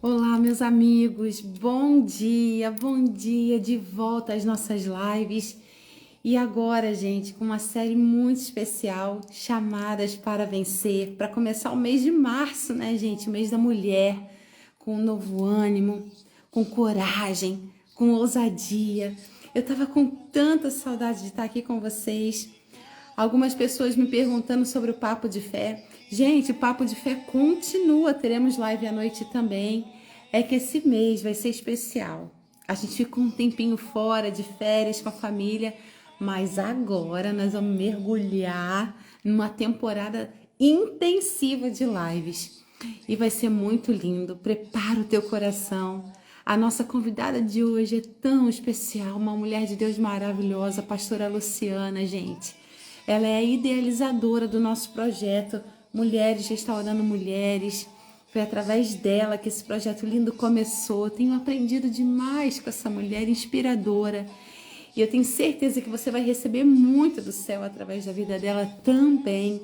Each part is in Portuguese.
Olá, meus amigos, bom dia, de volta às nossas lives. E agora, gente, com uma série muito especial, Chamadas para Vencer, para começar o mês de março, né, gente? O mês da mulher, com um novo ânimo, com coragem, com ousadia. Eu tava com tanta saudade de estar aqui com vocês. Algumas pessoas me perguntando sobre o Papo de Fé. Gente, o Papo de Fé continua, teremos live à noite também. É que esse mês vai ser especial. A gente ficou um tempinho fora, de férias com a família, mas agora nós vamos mergulhar numa temporada intensiva de lives. E vai ser muito lindo. Prepara o teu coração. A nossa convidada de hoje é tão especial, uma mulher de Deus maravilhosa, a pastora Luciana, gente. Ela é a idealizadora do nosso projeto Mulheres Restaurando Mulheres. Foi através dela que esse projeto lindo começou. Tenho aprendido demais com essa mulher inspiradora. E eu tenho certeza que você vai receber muito do céu através da vida dela também.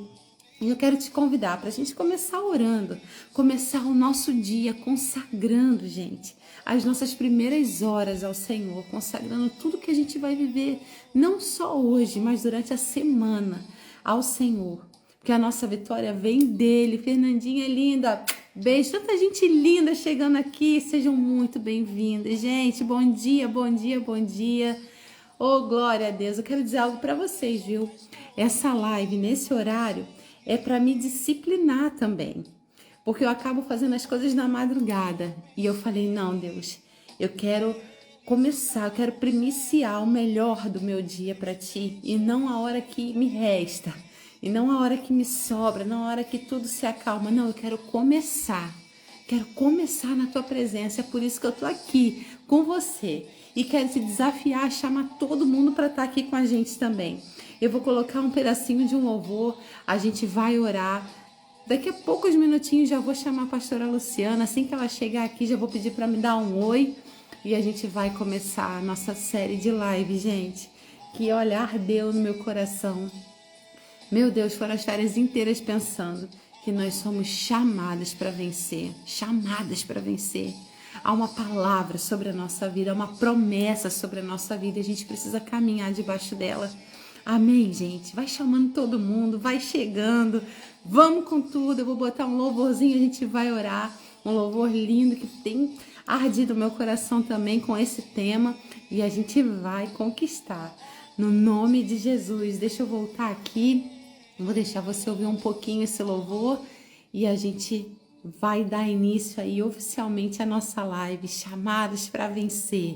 E eu quero te convidar para a gente começar orando, começar o nosso dia consagrando, gente, as nossas primeiras horas ao Senhor, consagrando tudo que a gente vai viver, não só hoje, mas durante a semana ao Senhor. Porque a nossa vitória vem dele. Fernandinha linda, beijo, tanta gente linda chegando aqui, sejam muito bem-vindas, gente, bom dia, bom dia, bom dia. Oh, glória a Deus, eu quero dizer algo para vocês, viu? Essa live, nesse horário, é para me disciplinar também, porque eu acabo fazendo as coisas na madrugada. E eu falei, não, Deus, eu quero começar, eu quero primiciar o melhor do meu dia para ti, e não a hora que me resta, e não a hora que me sobra, não a hora que tudo se acalma. Não, eu quero começar na tua presença. É por isso que eu tô aqui com você e quero te desafiar a chamar todo mundo para estar aqui com a gente também. Eu vou colocar um pedacinho de um louvor, a gente vai orar. Daqui a poucos minutinhos já vou chamar a pastora Luciana. Assim que ela chegar aqui, já vou pedir para me dar um oi e a gente vai começar a nossa série de live, gente. Que olha, ardeu no meu coração. Meu Deus, foram as férias inteiras pensando que nós somos chamadas para vencer, chamadas para vencer. Há uma palavra sobre a nossa vida, há uma promessa sobre a nossa vida e a gente precisa caminhar debaixo dela. Amém, gente? Vai chamando todo mundo, vai chegando, vamos com tudo. Eu vou botar um louvorzinho, a gente vai orar, um louvor lindo que tem ardido meu coração também com esse tema e a gente vai conquistar. No nome de Jesus, deixa eu voltar aqui, vou deixar você ouvir um pouquinho esse louvor e a gente vai dar início aí oficialmente à nossa live, Chamadas para Vencer.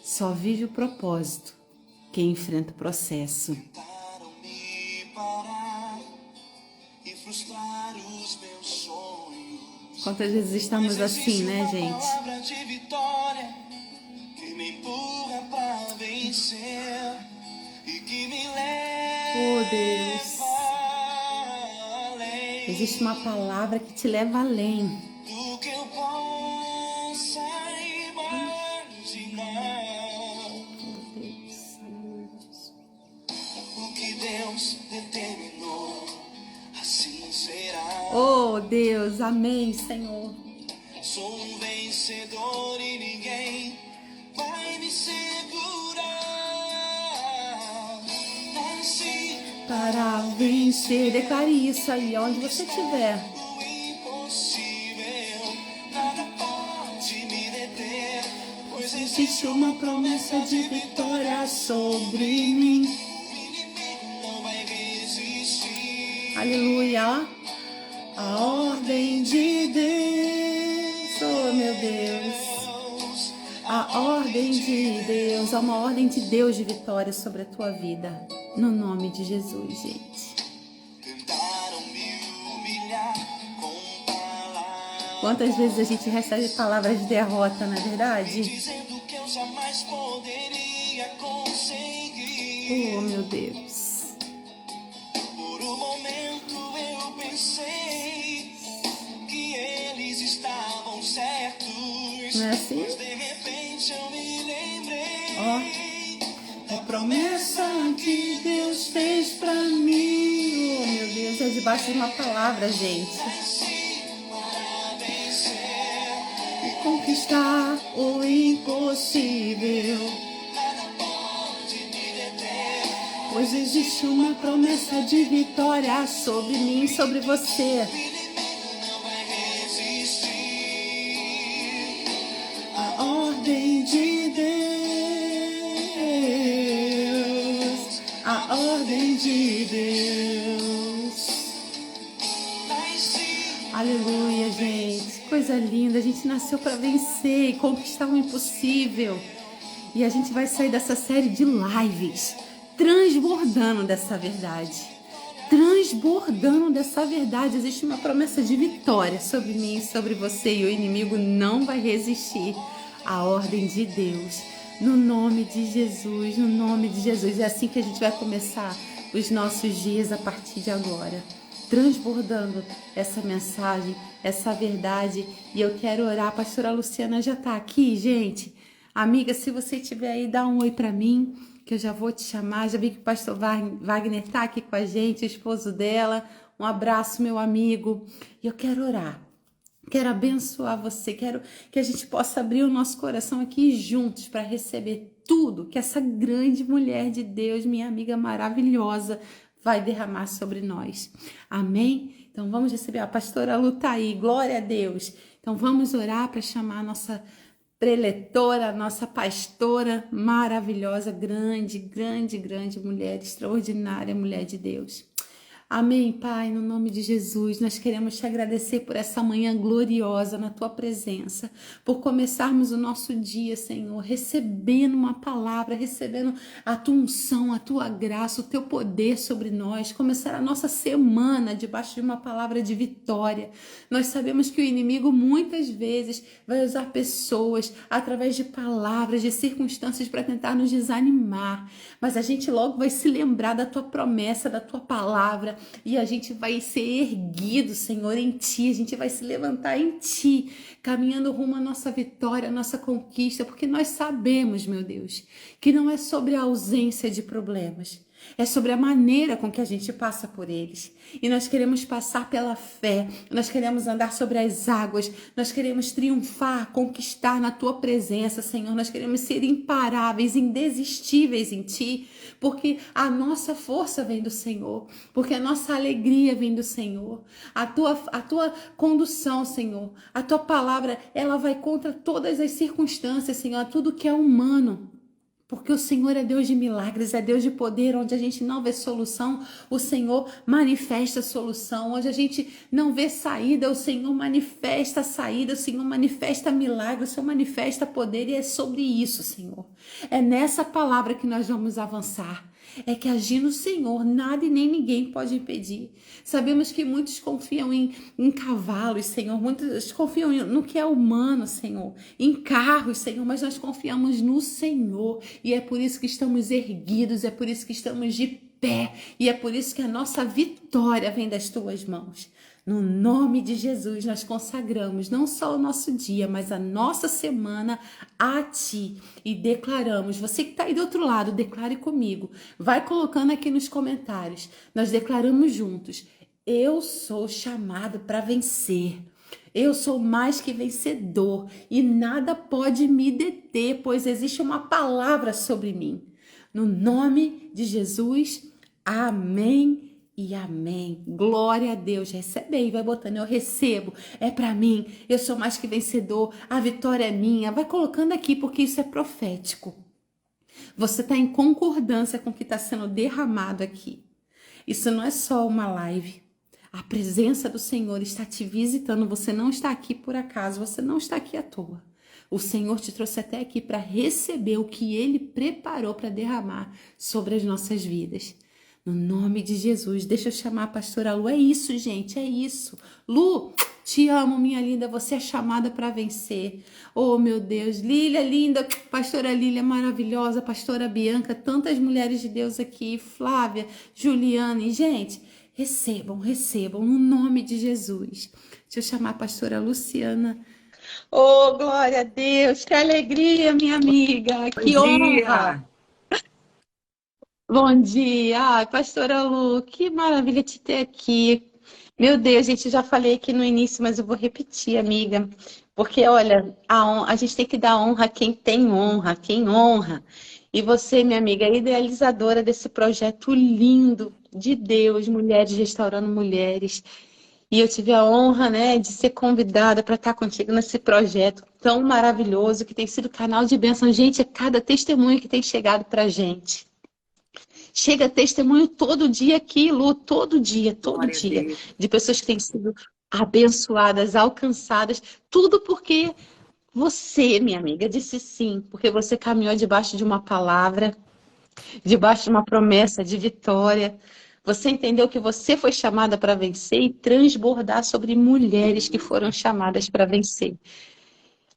Só vive o propósito quem enfrenta o processo. Tentaram me parar e frustrar os meus sonhos. Quantas vezes estamos assim, né, gente? Palavra de vitória que me empurra pra vencer e que me leva Oh, Deus. além Existe uma palavra que te leva além. do que eu possa imaginar. Oh, Deus. O que Deus determinou, assim será. Oh, Deus. Amém, Senhor. Sou um vencedor e ninguém vai me segurar. Nasci Para vencer. Declare isso aí, onde você estiver. o impossível, nada pode me deter, pois Existe uma promessa de vitória sobre mim. o inimigo não vai resistir. Aleluia. A ordem de Deus. Oh, meu Deus. A ordem de Deus. Há uma ordem de Deus de vitória sobre a tua vida. No nome de Jesus, gente. Tentaram me humilhar com palavras, Quantas vezes a gente recebe palavras de derrota, não é verdade? dizendo que eu jamais poderia conseguir. Oh, meu Deus. Por um momento eu pensei que eles estavam certos, Não é assim? mas de repente eu me lembrei Ó, a promessa que Deus fez pra mim. Oh, meu Deus, é debaixo de uma palavra, gente. Nasci para vencer. conquistar o impossível. Nada pode me deter. Pois existe uma promessa de vitória sobre mim, sobre você. O inimigo não vai resistir. A ordem de Deus, a ordem de Deus. Nasci Aleluia, gente. Coisa linda. A gente nasceu para vencer e conquistar o impossível. E a gente vai sair dessa série de lives transbordando dessa verdade. Transbordando dessa verdade. Existe uma promessa de vitória sobre mim e sobre você. E o inimigo não vai resistir à ordem de Deus. No nome de Jesus, no nome de Jesus. É assim que a gente vai começar os nossos dias a partir de agora. Transbordando essa mensagem, essa verdade. E eu quero orar. A pastora Luciana já está aqui, gente. Amiga, se você estiver aí, dá um oi para mim, que eu já vou te chamar. Já vi que o pastor Wagner está aqui com a gente, o esposo dela. Um abraço, meu amigo. E eu quero orar. Quero abençoar você. Quero que a gente possa abrir o nosso coração aqui juntos para receber tudo que essa grande mulher de Deus, minha amiga maravilhosa, vai derramar sobre nós. Amém? Então vamos receber. A pastora Lu tá aí. Glória a Deus. Então vamos orar para chamar a nossa preletora, nossa pastora maravilhosa, grande, grande, grande mulher, extraordinária mulher de Deus. Amém, Pai, no nome de Jesus, nós queremos te agradecer por essa manhã gloriosa na tua presença, por começarmos o nosso dia, Senhor, recebendo uma palavra, recebendo a tua unção, a tua graça, o teu poder sobre nós, começar a nossa semana debaixo de uma palavra de vitória. Nós sabemos que o inimigo muitas vezes vai usar pessoas através de palavras, de circunstâncias para tentar nos desanimar, mas a gente logo vai se lembrar da tua promessa, da tua palavra, e a gente vai ser erguido, Senhor, em Ti. A gente vai se levantar em Ti, caminhando rumo à nossa vitória, à nossa conquista, porque nós sabemos, meu Deus, que não é sobre a ausência de problemas, é sobre a maneira com que a gente passa por eles. E nós queremos passar pela fé, nós queremos andar sobre as águas, nós queremos triunfar, conquistar na Tua presença, Senhor. Nós queremos ser imparáveis, indesistíveis em Ti, porque a nossa força vem do Senhor, porque a nossa alegria vem do Senhor. A tua condução, Senhor, a Tua palavra, ela vai contra todas as circunstâncias, Senhor, tudo que é humano. Porque o Senhor é Deus de milagres, é Deus de poder, onde a gente não vê solução, o Senhor manifesta solução. Onde a gente não vê saída, o Senhor manifesta saída, o Senhor manifesta milagre, o Senhor manifesta poder, e é sobre isso, Senhor. É nessa palavra que nós vamos avançar. É que agir no Senhor, nada e nem ninguém pode impedir. Sabemos que muitos confiam em cavalos, Senhor. Muitos confiam no que é humano, Senhor. Em carros, Senhor. Mas nós confiamos no Senhor. E é por isso que estamos erguidos. É por isso que estamos de pé. E é por isso que a nossa vitória vem das Tuas mãos. No nome de Jesus, nós consagramos não só o nosso dia, mas a nossa semana a Ti. E declaramos, você que está aí do outro lado, declare comigo. Vai colocando aqui nos comentários. Nós declaramos juntos. Eu sou chamado para vencer. Eu sou mais que vencedor. E nada pode me deter, pois existe uma palavra sobre mim. No nome de Jesus, amém. E amém. Glória a Deus. Recebe aí, vai botando. Eu recebo. É para mim. Eu sou mais que vencedor. A vitória é minha. Vai colocando aqui, porque isso é profético. Você está em concordância com o que está sendo derramado aqui. Isso não é só uma live. A presença do Senhor está te visitando. Você não está aqui por acaso. Você não está aqui à toa. O Senhor te trouxe até aqui para receber o que Ele preparou para derramar sobre as nossas vidas. No nome de Jesus, deixa eu chamar a pastora Lu. É isso, gente, é isso. Lu, te amo, minha linda, você é chamada para vencer. Oh, meu Deus, Lília, linda, pastora Lília, maravilhosa, pastora Bianca, tantas mulheres de Deus aqui, Flávia, Juliane. Gente, recebam, no nome de Jesus. Deixa eu chamar a pastora Luciana. Oh, glória a Deus, que alegria, minha amiga, que honra. Bom dia, pastora Lu, que maravilha te ter aqui. Meu Deus, gente, eu já falei aqui no início, mas eu vou repetir, amiga. Porque, olha, a gente tem que dar honra a quem tem honra, quem honra. E você, minha amiga, é idealizadora desse projeto lindo de Deus, Mulheres Restaurando Mulheres. E eu tive a honra, né, de ser convidada para estar contigo nesse projeto tão maravilhoso que tem sido canal de bênção. Gente, é cada testemunho que tem chegado para a gente. Chega testemunho todo dia aqui, Lu, todo Glória a dia, Deus. de pessoas que têm sido abençoadas, alcançadas, tudo porque você, minha amiga, disse sim, porque você caminhou debaixo de uma palavra, debaixo de uma promessa de vitória. Você entendeu que você foi chamada para vencer e transbordar sobre mulheres que foram chamadas para vencer.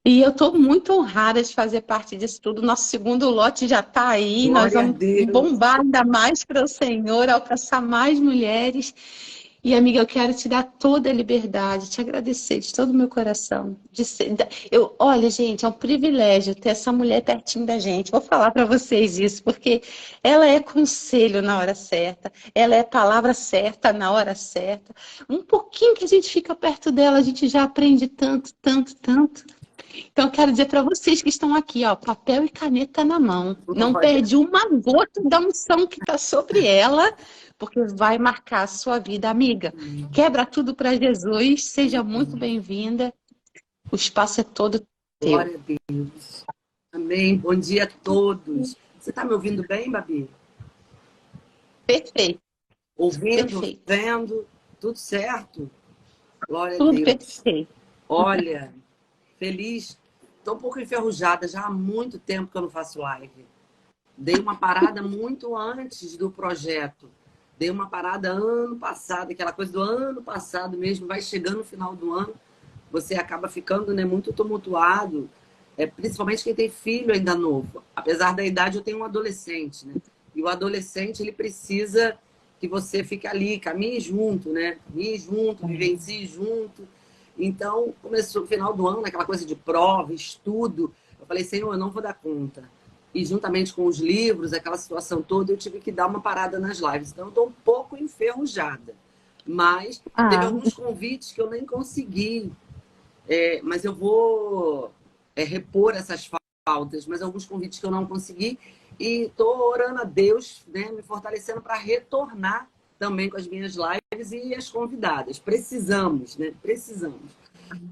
E eu estou muito honrada de fazer parte disso tudo. Nosso segundo lote já está aí. Nós Glória a vamos Deus. bombar ainda mais para o Senhor, alcançar mais mulheres. E, amiga, eu quero te dar toda a liberdade, te agradecer de todo o meu coração. Olha, gente, é um privilégio ter essa mulher pertinho da gente. Vou falar para vocês isso, porque ela é conselho na hora certa, ela é palavra certa na hora certa. Um pouquinho que a gente fica perto dela, a gente já aprende tanto, tanto, tanto. Então, eu quero dizer para vocês que estão aqui, ó, papel e caneta na mão. Não Glória. perde uma gota da unção que está sobre ela, porque vai marcar a sua vida, amiga. Quebra tudo para Jesus, seja muito bem-vinda. O espaço é todo teu. Glória a Deus. Amém. Bom dia a todos. Você está me ouvindo bem, Babi? Perfeito, Ouvindo, perfeito. vendo, tudo certo? Glória a Tudo Deus. perfeito. Olha, feliz. Estou um pouco enferrujada, já há muito tempo que eu não faço live. Dei uma parada muito antes do projeto. Dei uma parada ano passado, aquela coisa do ano passado mesmo, vai chegando no final do ano, você acaba ficando, né, muito tumultuado, principalmente quem tem filho ainda novo. Apesar da idade, eu tenho um adolescente, né? E o adolescente, ele precisa que você fique ali, caminhe junto, né? Caminhe junto, vivencie junto. Então, começou o final do ano, aquela coisa de prova, estudo. Eu falei, Senhor, eu não vou dar conta. E juntamente com os livros, aquela situação toda, eu tive que dar uma parada nas lives. Então, eu estou um pouco enferrujada. Mas teve Ah, alguns convites que eu nem consegui. Mas eu vou repor essas faltas. Mas alguns convites que eu não consegui. E estou orando a Deus, né, me fortalecendo para retornar também com as minhas lives e as convidadas. Precisamos, né? Precisamos.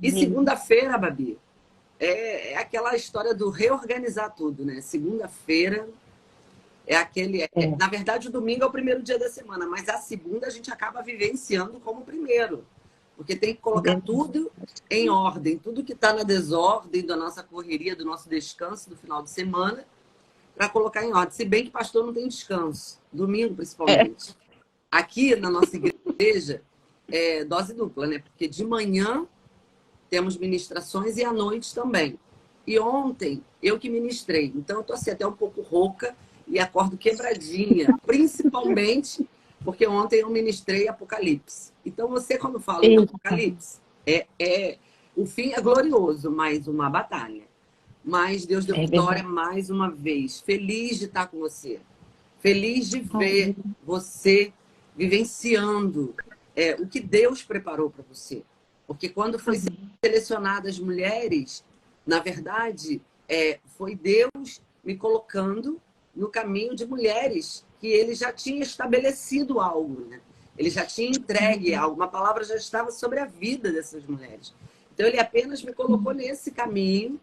E segunda-feira, Babi, é aquela história do reorganizar tudo, né? Segunda-feira é aquele. Na verdade, o domingo é o primeiro dia da semana, mas a segunda a gente acaba vivenciando como o primeiro. Porque tem que colocar tudo em ordem, tudo que está na desordem da nossa correria, do nosso descanso do final de semana, para colocar em ordem. Se bem que pastor não tem descanso, domingo principalmente. Aqui na nossa igreja é dose dupla, né? Porque de manhã temos ministrações e à noite também. E ontem eu que ministrei. Então eu tô assim até um pouco rouca e acordo quebradinha, principalmente porque ontem eu ministrei Apocalipse. Então você quando fala em Apocalipse, o fim é glorioso, mais uma batalha. Mas Deus deu vitória mais uma vez. Feliz de estar com você. Feliz de ver você vivenciando o que Deus preparou para você. Porque quando foi selecionadas mulheres, na verdade, foi Deus me colocando no caminho de mulheres que ele já tinha estabelecido algo, né? Ele já tinha entregue algo, uma palavra já estava sobre a vida dessas mulheres. Então, ele apenas me colocou nesse caminho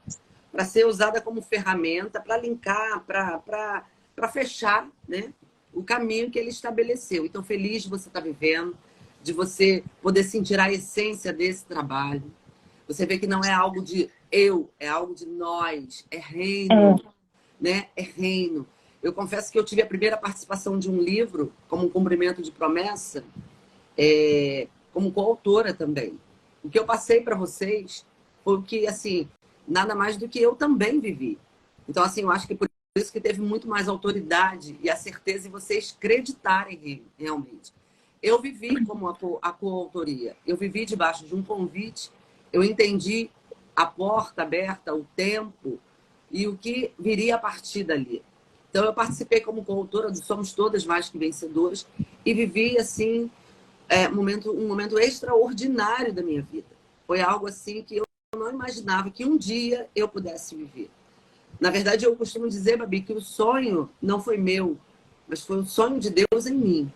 para ser usada como ferramenta, para linkar, para fechar, né, o caminho que ele estabeleceu. Então, feliz de você estar vivendo, de você poder sentir a essência desse trabalho. Você vê que não é algo de eu, é algo de nós, é reino, né? É reino. Eu confesso que eu tive a primeira participação de um livro, como um cumprimento de promessa, como coautora também. O que eu passei para vocês foi o que, assim, nada mais do que eu também vivi. Então, assim, eu acho que por isso que teve muito mais autoridade e a certeza em vocês acreditarem realmente. Eu vivi como a coautoria. Eu vivi debaixo de um convite. Eu entendi a porta aberta, o tempo e o que viria a partir dali. Então, eu participei como coautora do Somos Todas Mais Que Vencedoras e vivi, assim, um momento extraordinário da minha vida. Foi algo assim que eu não imaginava que um dia eu pudesse viver. Na verdade, eu costumo dizer, Babi, que o sonho não foi meu, mas foi o sonho de Deus em mim.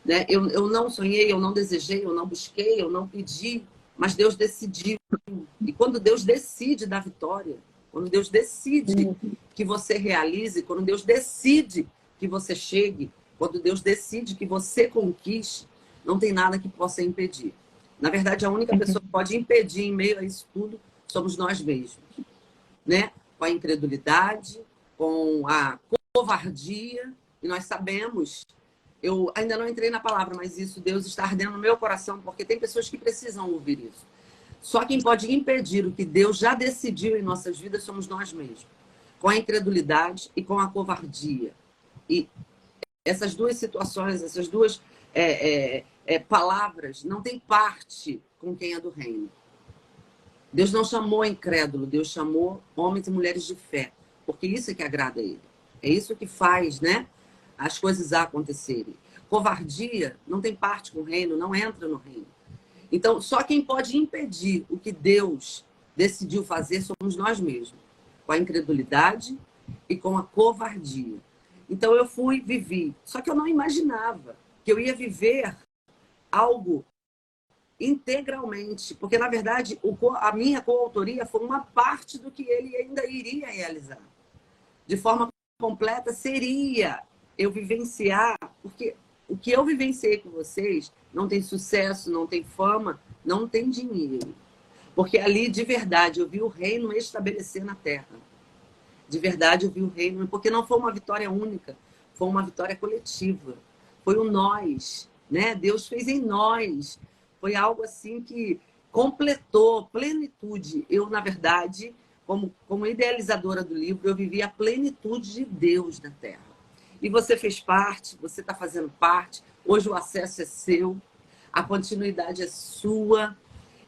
Né? Eu não sonhei, eu não desejei, eu não busquei, eu não pedi, mas Deus decidiu. E quando Deus decide dar vitória, quando Deus decide que você realize, quando Deus decide que você chegue, quando Deus decide que você conquiste, não tem nada que possa impedir. Na verdade, a única pessoa que pode impedir em meio a isso tudo somos nós mesmos. Né? Com a incredulidade, com a covardia, e nós sabemos, eu ainda não entrei na palavra, mas isso Deus está ardendo no meu coração, porque tem pessoas que precisam ouvir isso. Só quem pode impedir o que Deus já decidiu em nossas vidas somos nós mesmos, com a incredulidade e com a covardia. E essas duas situações, essas duas palavras não têm parte com quem é do reino. Deus não chamou incrédulo, Deus chamou homens e mulheres de fé, porque isso é que agrada a Ele. É isso que faz, né, as coisas acontecerem. Covardia não tem parte com o reino, não entra no reino. Então, só quem pode impedir o que Deus decidiu fazer somos nós mesmos, com a incredulidade e com a covardia. Então, eu vivi. Só que eu não imaginava que eu ia viver algo integralmente, porque, na verdade, a minha coautoria foi uma parte do que ele ainda iria realizar. De forma completa, seria eu vivenciar, porque o que eu vivenciei com vocês não tem sucesso, não tem fama, não tem dinheiro. Porque ali, de verdade, eu vi o reino estabelecer na terra. De verdade, eu vi o reino, porque não foi uma vitória única, foi uma vitória coletiva. Foi o nós, né? Deus fez em nós. Foi algo assim que completou, plenitude. Eu, na verdade, como idealizadora do livro, eu vivi a plenitude de Deus na Terra. E você fez parte, você está fazendo parte. Hoje o acesso é seu, a continuidade é sua.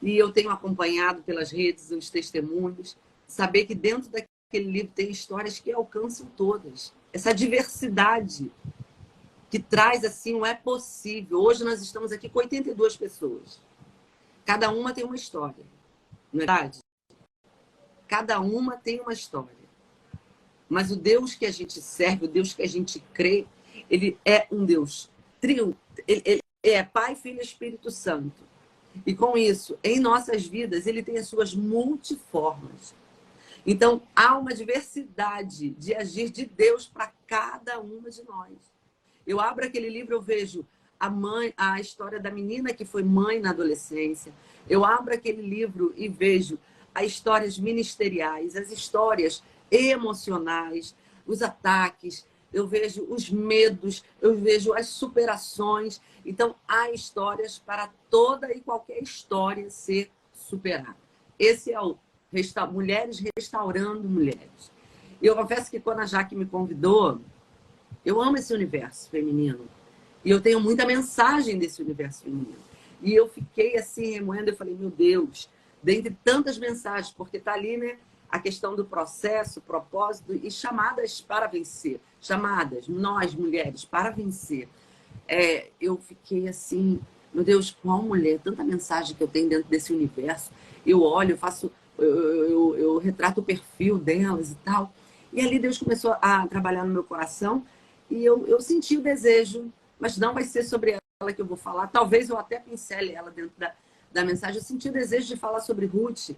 E eu tenho acompanhado pelas redes os testemunhos, saber que dentro daquele livro tem histórias que alcançam todas. Essa diversidade que traz assim o é possível. Hoje nós estamos aqui com 82 pessoas. Cada uma tem uma história, não é verdade? Cada uma tem uma história. Mas o Deus que a gente serve, o Deus que a gente crê, ele é um Deus ele é Pai, Filho e Espírito Santo. E com isso, em nossas vidas, ele tem as suas multiformas. Então, há uma diversidade de agir de Deus para cada uma de nós. Eu abro aquele livro, eu vejo a história da menina que foi mãe na adolescência. Eu abro aquele livro e vejo as histórias ministeriais, as histórias emocionais, os ataques, eu vejo os medos, eu vejo as superações. Então, há histórias para toda e qualquer história ser superada. Esse é o Mulheres Restaurando Mulheres. Eu confesso que quando a Jaque me convidou, eu amo esse universo feminino. E eu tenho muita mensagem desse universo feminino. E eu fiquei assim, remoendo, eu falei, meu Deus, dentre tantas mensagens, porque está ali, né, a questão do processo, propósito e chamadas para vencer. Chamadas, nós, mulheres, para vencer. Eu fiquei assim, meu Deus, qual mulher? Tanta mensagem que eu tenho dentro desse universo. Eu olho, eu retrato o perfil delas e tal. E ali Deus começou a trabalhar no meu coração e eu senti o desejo, mas não vai ser sobre ela que eu vou falar. Talvez eu até pincele ela dentro da mensagem. Eu senti o desejo de falar sobre Ruth,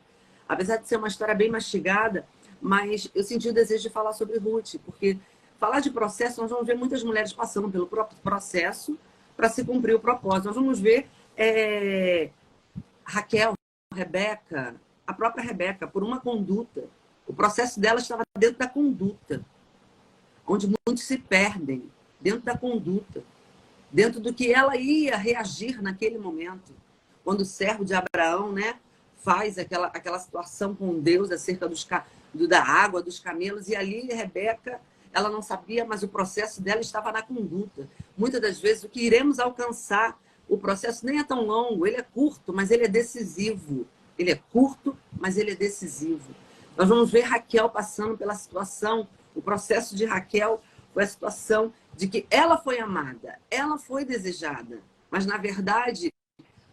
apesar de ser uma história bem mastigada, mas eu senti o desejo de falar sobre Ruth, porque falar de processo, nós vamos ver muitas mulheres passando pelo próprio processo para se cumprir o propósito. Nós vamos ver Raquel, Rebeca, a própria Rebeca, por uma conduta. O processo dela estava dentro da conduta, onde muitos se perdem, dentro da conduta, dentro do que ela ia reagir naquele momento. Quando o servo de Abraão, né, faz aquela situação com Deus acerca da água, dos camelos, e ali Rebeca, ela não sabia, mas o processo dela estava na conduta. Muitas das vezes o que iremos alcançar, o processo nem é tão longo, ele é curto, mas ele é decisivo. Ele é curto, mas ele é decisivo. Nós vamos ver Raquel passando pela situação, o processo de Raquel foi a situação de que ela foi amada, ela foi desejada, mas na verdade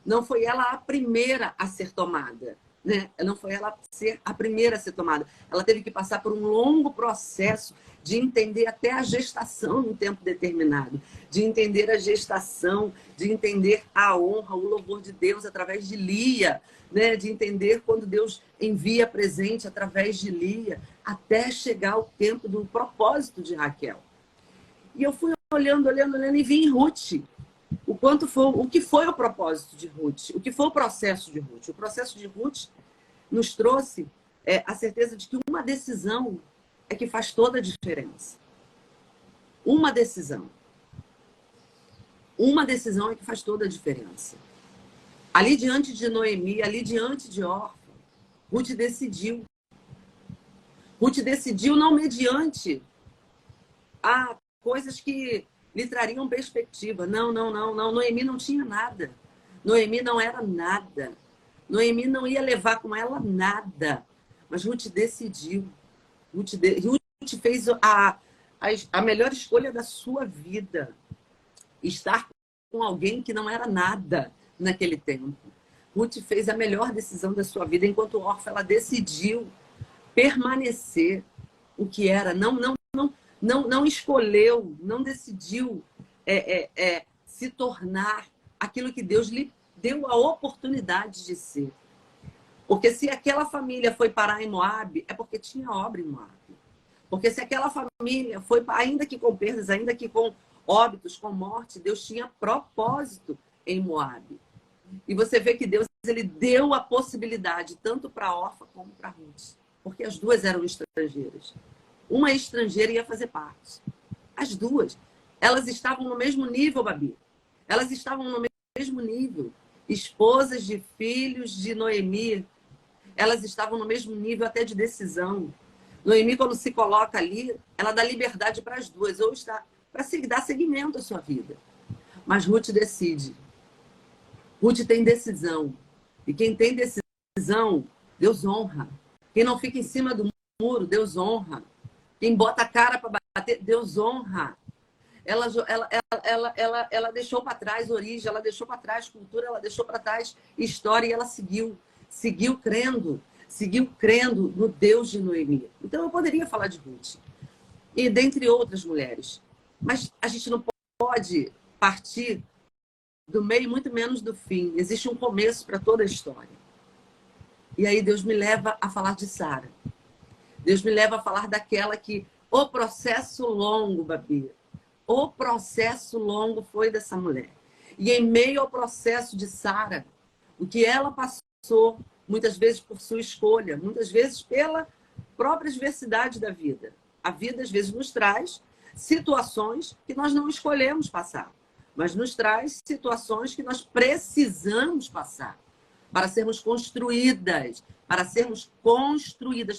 Não foi ela a primeira a ser tomada, né? Não foi ela ser a primeira a ser tomada. Ela teve que passar por um longo processo de entender até a gestação num tempo determinado, de entender a gestação, de entender a honra, o louvor de Deus através de Lia, né? De entender quando Deus envia presente através de Lia, até chegar o tempo do propósito de Raquel. E eu fui olhando e vi em Ruth o que foi o propósito de Ruth, o que foi o processo de Ruth. O processo de Ruth nos trouxe a certeza de que uma decisão é que faz toda a diferença. Uma decisão. Uma decisão é que faz toda a diferença. Ali diante de Noemi, ali diante de Orfa, Ruth decidiu. Ruth decidiu não mediante coisas que lhe trariam perspectiva. Não. Noemi não tinha nada. Noemi não era nada. Noemi não ia levar com ela nada. Mas Ruth decidiu. Ruth fez a melhor escolha da sua vida. Estar com alguém que não era nada naquele tempo. Ruth fez a melhor decisão da sua vida. Enquanto Orfa, ela decidiu permanecer o que era. Não escolheu, não decidiu se tornar aquilo que Deus lhe deu a oportunidade de ser. Porque se aquela família foi parar em Moabe, é porque tinha obra em Moabe. Porque se aquela família foi, ainda que com perdas, ainda que com óbitos, com morte, Deus tinha propósito em Moabe. E você vê que Deus ele deu a possibilidade tanto para Orfa como para Ruth. Porque as duas eram estrangeiras. Uma estrangeira ia fazer parte. As duas. Elas estavam no mesmo nível, Babi. Elas estavam no mesmo nível. Esposas de filhos de Noemi. Elas estavam no mesmo nível até de decisão. Noemi, quando se coloca ali, ela dá liberdade para as duas. Ou está para dar seguimento à sua vida. Mas Ruth decide. Ruth tem decisão. E quem tem decisão, Deus honra. Quem não fica em cima do muro, Deus honra. Quem bota a cara para bater, Deus honra. Ela deixou para trás origem, ela deixou para trás cultura, ela deixou para trás história e ela seguiu crendo no Deus de Noemi. Então eu poderia falar de Ruth e dentre outras mulheres, mas a gente não pode partir do meio, muito menos do fim. Existe um começo para toda a história. E aí Deus me leva a falar de Sara. Deus me leva a falar daquela que o processo longo, Babi, o processo longo foi dessa mulher. E em meio ao processo de Sara, o que ela passou, muitas vezes por sua escolha, muitas vezes pela própria adversidade da vida. A vida, às vezes, nos traz situações que nós não escolhemos passar, mas nos traz situações que nós precisamos passar para sermos construídas,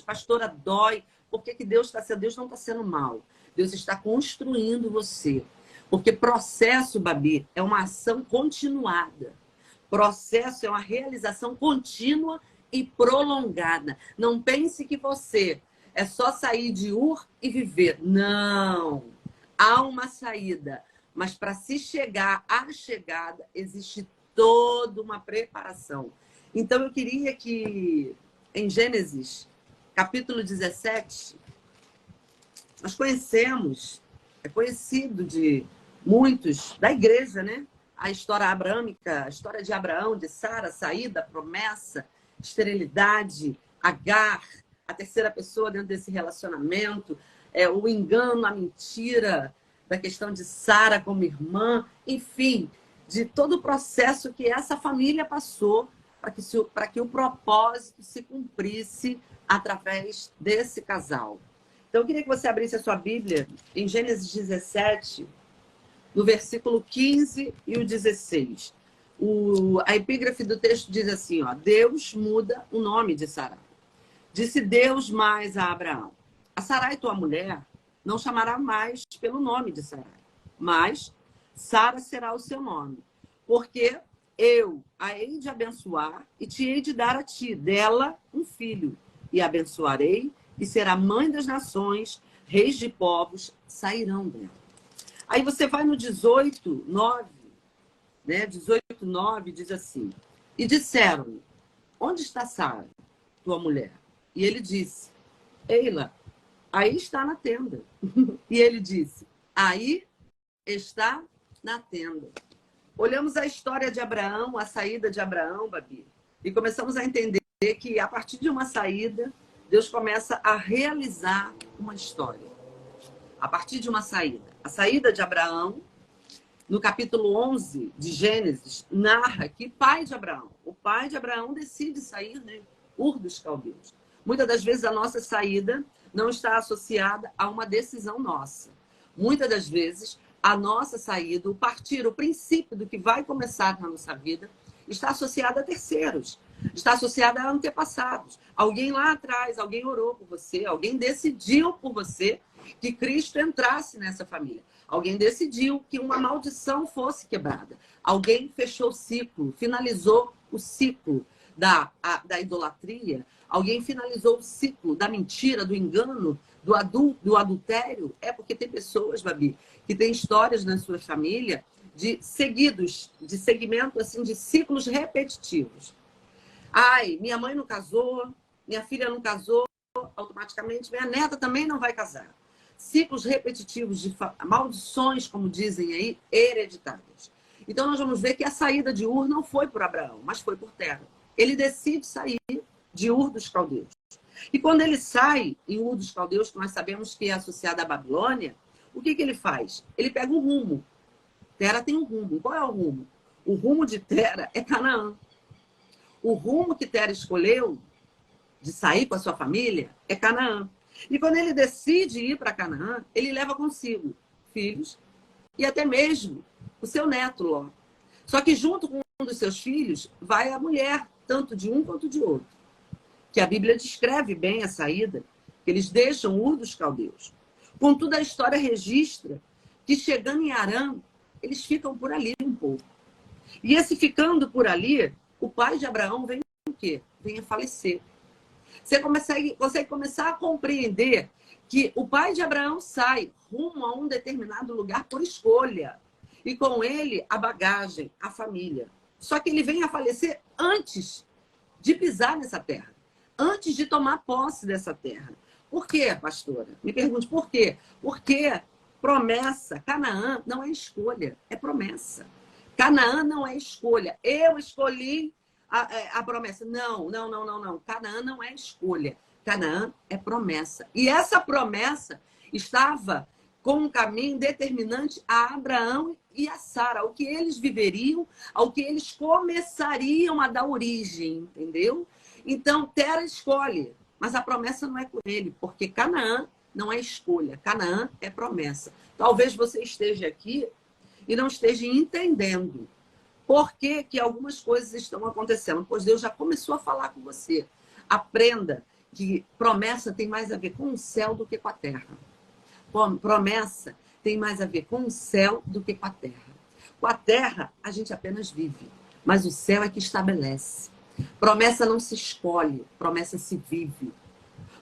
Pastora, dói. Por que Deus não está sendo mal? Deus está construindo você. Porque processo, Babi, é uma ação continuada. Processo é uma realização contínua e prolongada. Não pense que você é só sair de Ur e viver. Não. Há uma saída. Mas para se chegar à chegada, existe toda uma preparação. Então, eu queria que, em Gênesis, capítulo 17, nós conhecemos, é conhecido de muitos, da igreja, né? A história abraâmica, a história de Abraão, de Sara, saída, promessa, esterilidade, Agar, a terceira pessoa dentro desse relacionamento, o engano, a mentira, da questão de Sara como irmã, enfim, de todo o processo que essa família passou para que o propósito se cumprisse através desse casal. Então, eu queria que você abrisse a sua Bíblia em Gênesis 17, no versículo 15 e o 16. A epígrafe do texto diz assim, ó, Deus muda o nome de Sarai. Disse Deus mais a Abraão, a Sarai, tua mulher, não chamará mais pelo nome de Sarai, mas Sara será o seu nome, porque eu a hei de abençoar e te hei de dar a ti, dela, um filho, e abençoarei, e será mãe das nações, reis de povos sairão dela. Aí você vai no 18, 9, né, 18:9, diz assim: E disseram-lhe: Onde está Sara, tua mulher? E ele disse: Eila, aí está na tenda. E ele disse: Aí está na tenda. Olhamos a história de Abraão, a saída de Abraão, Babi, e começamos a entender que a partir de uma saída, Deus começa a realizar uma história. A partir de uma saída. A saída de Abraão, no capítulo 11 de Gênesis, narra que o pai de Abraão decide sair de Ur dos Caldeus. Muitas das vezes a nossa saída não está associada a uma decisão nossa. Muitas das vezes a nossa saída, o partir, o princípio do que vai começar na nossa vida, está associado a terceiros, está associado a antepassados. Alguém lá atrás, alguém orou por você, alguém decidiu por você que Cristo entrasse nessa família. Alguém decidiu que uma maldição fosse quebrada. Alguém fechou o ciclo, finalizou o ciclo da idolatria. Alguém finalizou o ciclo da mentira, do engano, do adultério. É porque tem pessoas, Babi, que têm histórias na sua família de segmento, assim, de ciclos repetitivos. Ai, minha mãe não casou, minha filha não casou, automaticamente minha neta também não vai casar. Ciclos repetitivos de maldições, como dizem aí, hereditárias. Então nós vamos ver que a saída de Ur não foi por Abraão, mas foi por terra. Ele decide sair de Ur dos Caldeus. E quando ele sai em Ur dos Caldeus, que nós sabemos que é associado à Babilônia, o que ele faz? Ele pega um rumo. Tera tem um rumo. Qual é o rumo? O rumo de Tera é Canaã. O rumo que Tera escolheu de sair com a sua família é Canaã. E quando ele decide ir para Canaã, ele leva consigo filhos e até mesmo o seu neto Ló. Só que junto com um dos seus filhos vai a mulher, tanto de um quanto de outro. Que a Bíblia descreve bem a saída, que eles deixam Ur dos Caldeus. Contudo, a história registra que chegando em Harã, eles ficam por ali um pouco. E esse ficando por ali, o pai de Abraão vem o quê? Vem a falecer. Você consegue começar a compreender que o pai de Abraão sai rumo a um determinado lugar por escolha. E com ele, a bagagem, a família. Só que ele vem a falecer antes de pisar nessa terra. Antes de tomar posse dessa terra. Por quê, pastora? Me pergunte por quê? Porque promessa, Canaã não é escolha, é promessa. Canaã não é escolha. Eu escolhi a promessa. Não. Canaã não é escolha. Canaã é promessa. E essa promessa estava com um caminho determinante a Abraão e a Sara, ao que eles viveriam, ao que eles começariam a dar origem, entendeu? Então, Tera escolhe, mas a promessa não é com ele, porque Canaã não é escolha, Canaã é promessa. Talvez você esteja aqui e não esteja entendendo por que algumas coisas estão acontecendo, pois Deus já começou a falar com você. Aprenda que promessa tem mais a ver com o céu do que com a terra. Promessa tem mais a ver com o céu do que com a terra. Com a terra, a gente apenas vive, mas o céu é que estabelece. Promessa não se escolhe, promessa se vive.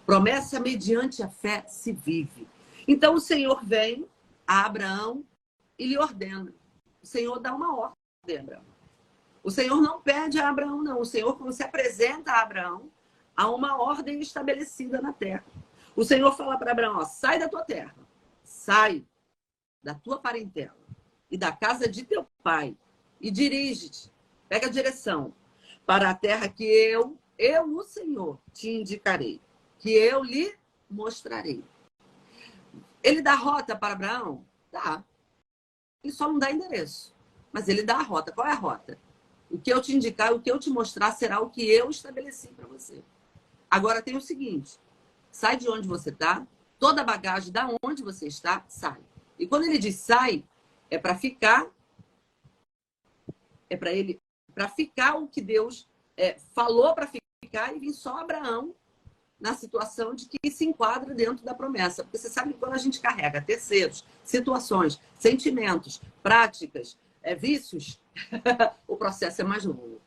Promessa mediante a fé se vive. Então o Senhor vem a Abraão e lhe ordena. O Senhor dá uma ordem a Abraão. O Senhor não pede a Abraão, não. O Senhor, quando se apresenta a Abraão, há uma ordem estabelecida na terra. O Senhor fala para Abraão, ó, sai da tua terra, sai da tua parentela e da casa de teu pai e dirige-te, pega a direção para a terra que eu, o Senhor, te indicarei, que eu lhe mostrarei. Ele dá rota para Abraão? Dá. Ele só não dá endereço, mas ele dá a rota. Qual é a rota? O que eu te indicar, o que eu te mostrar será o que eu estabeleci para você. Agora tem o seguinte, sai de onde você está, toda a bagagem da onde você está, sai. E quando ele diz sai, é para ficar, para ficar o que Deus falou para ficar e vir só Abraão na situação de que se enquadra dentro da promessa. Porque você sabe que quando a gente carrega terceiros, situações, sentimentos, práticas, vícios, o processo é mais longo.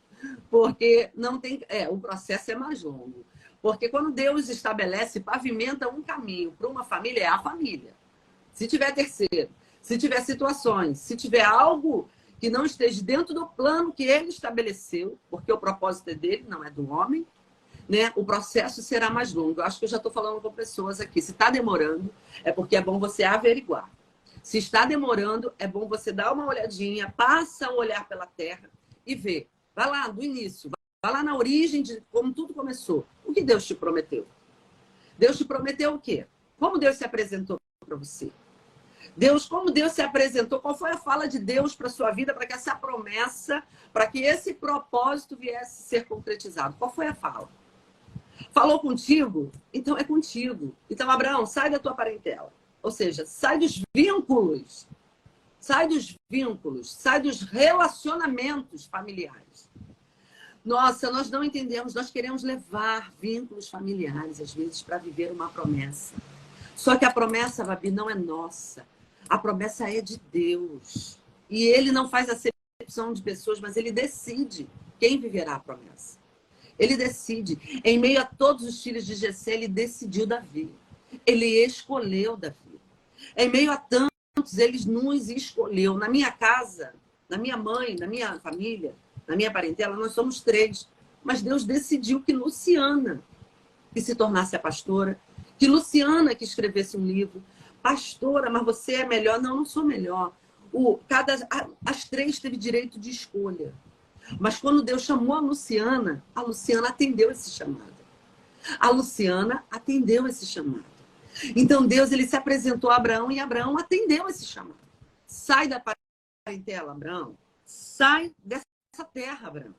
Porque não tem. O processo é mais longo. Porque quando Deus estabelece, pavimenta um caminho para uma família, é a família. Se tiver terceiro, se tiver situações, se tiver algo que não esteja dentro do plano que ele estabeleceu, porque o propósito é dele, não é do homem, né? O processo será mais longo. Eu acho que eu já estou falando com pessoas aqui. Se está demorando, é porque é bom você averiguar. Se está demorando, é bom você dar uma olhadinha, passa a olhar pela terra e ver. Vai lá do início, vai lá na origem de como tudo começou. O que Deus te prometeu? Deus te prometeu o quê? Como Deus se apresentou para você? Como Deus se apresentou? Qual foi a fala de Deus para a sua vida, para que essa promessa, para que esse propósito viesse a ser concretizado? Qual foi a fala? Falou contigo? Então é contigo. Então, Abraão, sai da tua parentela. Ou seja, sai dos vínculos. Sai dos relacionamentos familiares. Nossa, nós não entendemos, nós queremos levar vínculos familiares, às vezes, para viver uma promessa. Só que a promessa, Babi, não é nossa. A promessa é de Deus. E ele não faz acepção de pessoas, mas ele decide quem viverá a promessa. Ele decide. Em meio a todos os filhos de Jessé, ele decidiu Davi. Ele escolheu Davi. Em meio a tantos, ele nos escolheu. Na minha casa, na minha mãe, na minha família, na minha parentela, nós somos 3. Mas Deus decidiu que Luciana que se tornasse a pastora, que Luciana que escrevesse um livro. Pastora, mas você é melhor? Não, não sou melhor. As 3 teve direito de escolha. Mas quando Deus chamou a Luciana atendeu esse chamado. A Luciana atendeu esse chamado. Então Deus ele se apresentou a Abraão e Abraão atendeu esse chamado. Sai da parentela, Abraão. Sai dessa terra, Abraão.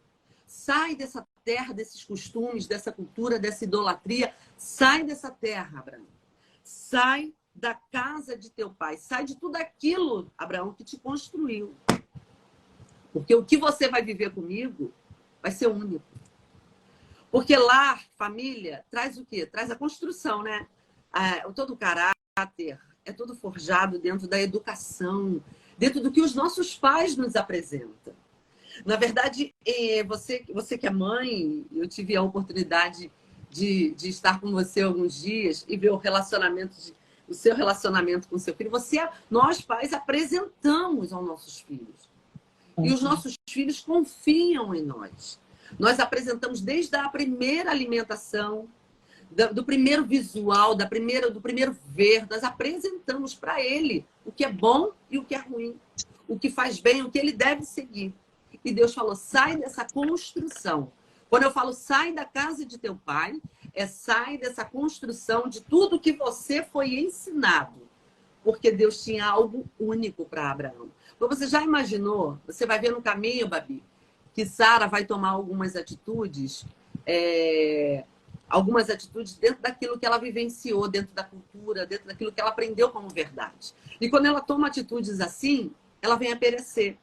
Sai dessa terra, desses costumes, dessa cultura, dessa idolatria. Sai dessa terra, Abraão. Sai da casa de teu pai. Sai de tudo aquilo, Abraão, que te construiu. Porque o que você vai viver comigo vai ser único. Porque lar, família, traz o quê? Traz a construção, né? Todo o caráter é todo forjado dentro da educação, dentro do que os nossos pais nos apresentam. Na verdade, você que é mãe, eu tive a oportunidade de estar com você alguns dias e ver o seu relacionamento com o seu filho. Nós, pais, apresentamos aos nossos filhos. E os nossos filhos confiam em nós. Nós apresentamos desde a primeira alimentação, do primeiro visual, do primeiro ver. Nós apresentamos para ele o que é bom e o que é ruim. O que faz bem, o que ele deve seguir. E Deus falou, sai dessa construção. Quando eu falo sai da casa de teu pai, sai dessa construção de tudo que você foi ensinado. Porque Deus tinha algo único para Abraão. Então, você já imaginou? Você vai ver no caminho, Babi, que Sara vai tomar algumas atitudes dentro daquilo que ela vivenciou, dentro da cultura, dentro daquilo que ela aprendeu como verdade. E quando ela toma atitudes assim, ela vem a perecer.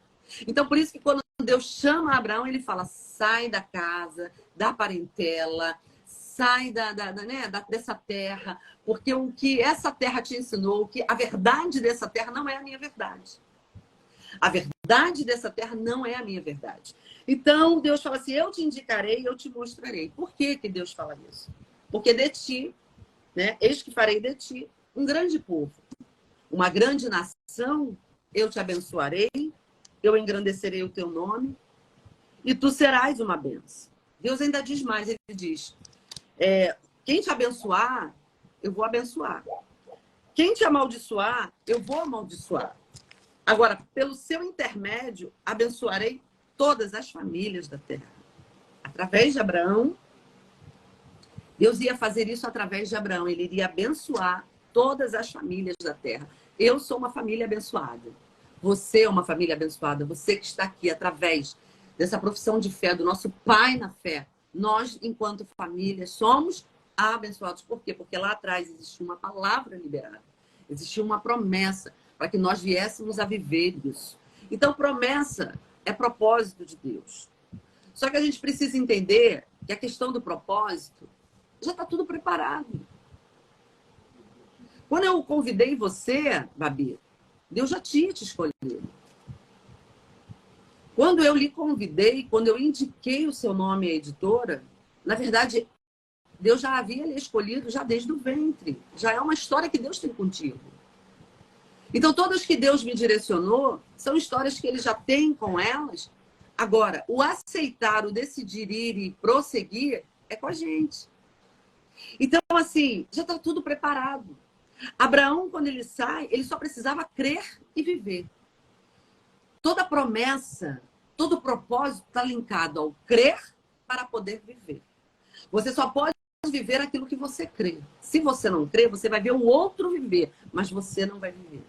Então, por isso que quando Deus chama Abraão, ele fala, sai da casa, da parentela, sai dessa terra, porque o que essa terra te ensinou, que a verdade dessa terra não é a minha verdade. A verdade dessa terra não é a minha verdade. Então, Deus fala assim, eu te indicarei, eu te mostrarei. Por que Deus fala isso? Porque de ti, né, eis que farei de ti um grande povo, uma grande nação, eu te abençoarei, eu engrandecerei o teu nome e tu serás uma bênção. Deus ainda diz mais, ele diz, quem te abençoar, eu vou abençoar. Quem te amaldiçoar, eu vou amaldiçoar. Agora, pelo seu intermédio, abençoarei todas as famílias da terra. Através de Abraão, Deus ia fazer isso através de Abraão. Ele iria abençoar todas as famílias da terra. Eu sou uma família abençoada. Você é uma família abençoada. Você que está aqui através dessa profissão de fé, do nosso pai na fé. Nós, enquanto família, somos abençoados. Por quê? Porque lá atrás existia uma palavra liberada. Existia uma promessa para que nós viéssemos a viver isso. Então, promessa é propósito de Deus. Só que a gente precisa entender que a questão do propósito já está tudo preparado. Quando eu convidei você, Babi, Deus já tinha te escolhido. Quando eu lhe convidei, quando eu indiquei o seu nome à editora, na verdade, Deus já havia lhe escolhido já desde o ventre. Já é uma história que Deus tem contigo. Então, todas que Deus me direcionou são histórias que ele já tem com elas. Agora, o aceitar, o decidir ir e prosseguir é com a gente. Então, assim, já está tudo preparado. Abraão, quando ele sai, ele só precisava crer e viver. Toda promessa, todo propósito está linkado ao crer para poder viver. Você só pode viver aquilo que você crê. Se você não crê, você vai ver o outro viver, mas você não vai viver.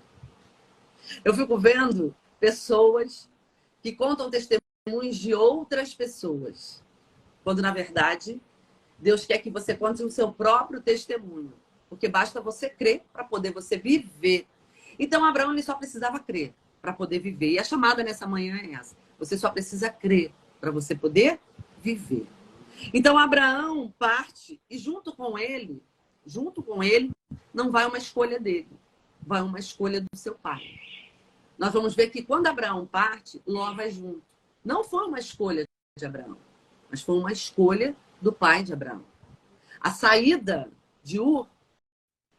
Eu fico vendo pessoas que contam testemunhos de outras pessoas, quando, na verdade, Deus quer que você conte o seu próprio testemunho, porque basta você crer para poder você viver. Então, Abraão ele só precisava crer para poder viver. E a chamada nessa manhã é essa. Você só precisa crer para você poder viver. Então, Abraão parte e junto com ele, não vai uma escolha dele, vai uma escolha do seu pai. Nós vamos ver que quando Abraão parte, Ló vai junto. Não foi uma escolha de Abraão, mas foi uma escolha do pai de Abraão. A saída de Ur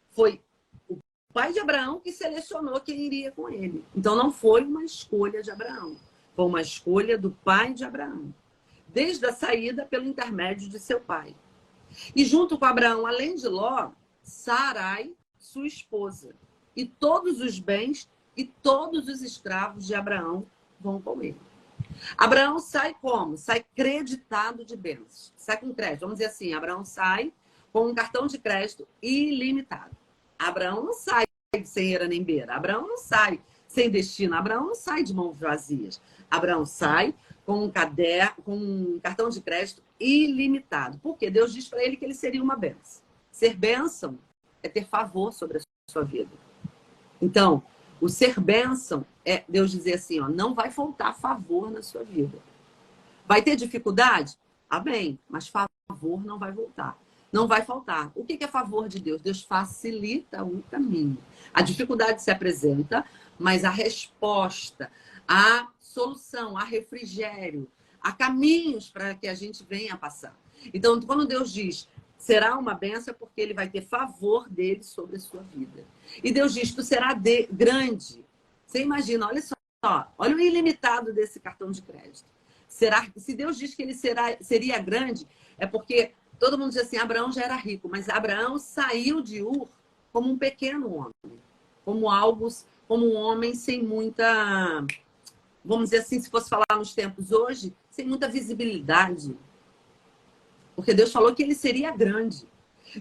foi o pai de Abraão que selecionou quem iria com ele. Então não foi uma escolha de Abraão, foi uma escolha do pai de Abraão. Desde a saída pelo intermédio de seu pai. E junto com Abraão, além de Ló, Sarai, sua esposa, e todos os bens e todos os escravos de Abraão vão com ele. Abraão sai como? Sai creditado de bênçãos. Sai com crédito. Vamos dizer assim, Abraão sai com um cartão de crédito ilimitado. Abraão não sai sem eira nem beira. Abraão não sai sem destino. Abraão não sai de mãos vazias. Abraão sai com um cartão de crédito ilimitado. Por quê? Deus diz para ele que ele seria uma bênção. Ser bênção é ter favor sobre a sua vida. Então, o ser bênção é Deus dizer assim, ó, não vai faltar favor na sua vida. Vai ter dificuldade? Amém. Mas favor não vai voltar. Não vai faltar. O que é favor de Deus? Deus facilita o caminho. A dificuldade se apresenta, mas a resposta, a solução, a refrigério, há caminhos para que a gente venha passar. Então, quando Deus diz, será uma bênção, é porque ele vai ter favor dele sobre a sua vida. E Deus diz, tu será grande. Você imagina, olha só, olha o ilimitado desse cartão de crédito. Se Deus diz que ele seria grande, é porque todo mundo diz assim, Abraão já era rico, mas Abraão saiu de Ur como um pequeno homem, como um homem sem muita, vamos dizer assim, se fosse falar nos tempos hoje, sem muita visibilidade. Porque Deus falou que ele seria grande.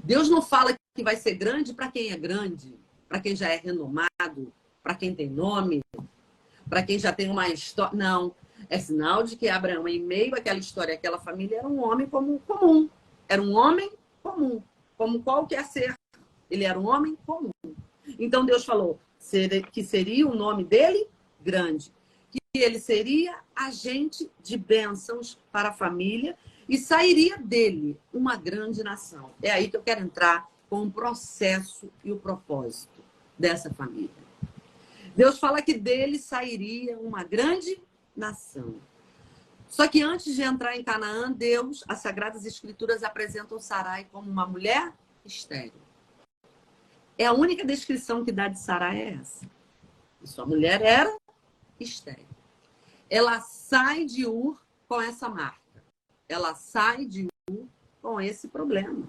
Deus não fala que vai ser grande para quem é grande, para quem já é renomado, para quem tem nome, para quem já tem uma história. Não. É sinal de que Abraão, em meio àquela história, àquela família, era um homem comum. Era um homem comum, como qualquer ser. Ele era um homem comum. Então Deus falou que seria o nome dele grande. Que ele seria agente de bênçãos para a família e sairia dele uma grande nação. É aí que eu quero entrar com o processo e o propósito dessa família. Deus fala que dele sairia uma grande nação. Só que antes de entrar em Canaã, as Sagradas Escrituras apresentam Sarai como uma mulher estéril. É a única descrição que dá de Sarai é essa. E sua mulher era estéril. Ela sai de Ur com essa marca. Ela sai de Ur com esse problema.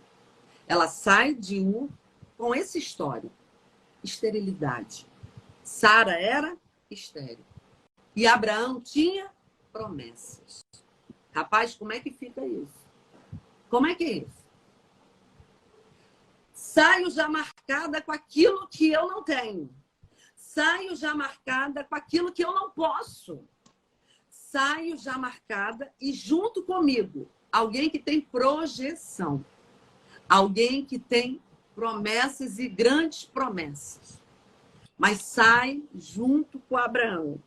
Ela sai de Ur com essa história. Esterilidade. Sara era estéril. E Abraão tinha promessas. Rapaz, como é que fica isso? Como é que é isso? Saio já marcada com aquilo que eu não tenho. Saio já marcada com aquilo que eu não posso. Saio já marcada e junto comigo, alguém que tem projeção. Alguém que tem promessas e grandes promessas. Mas sai junto com Abraão.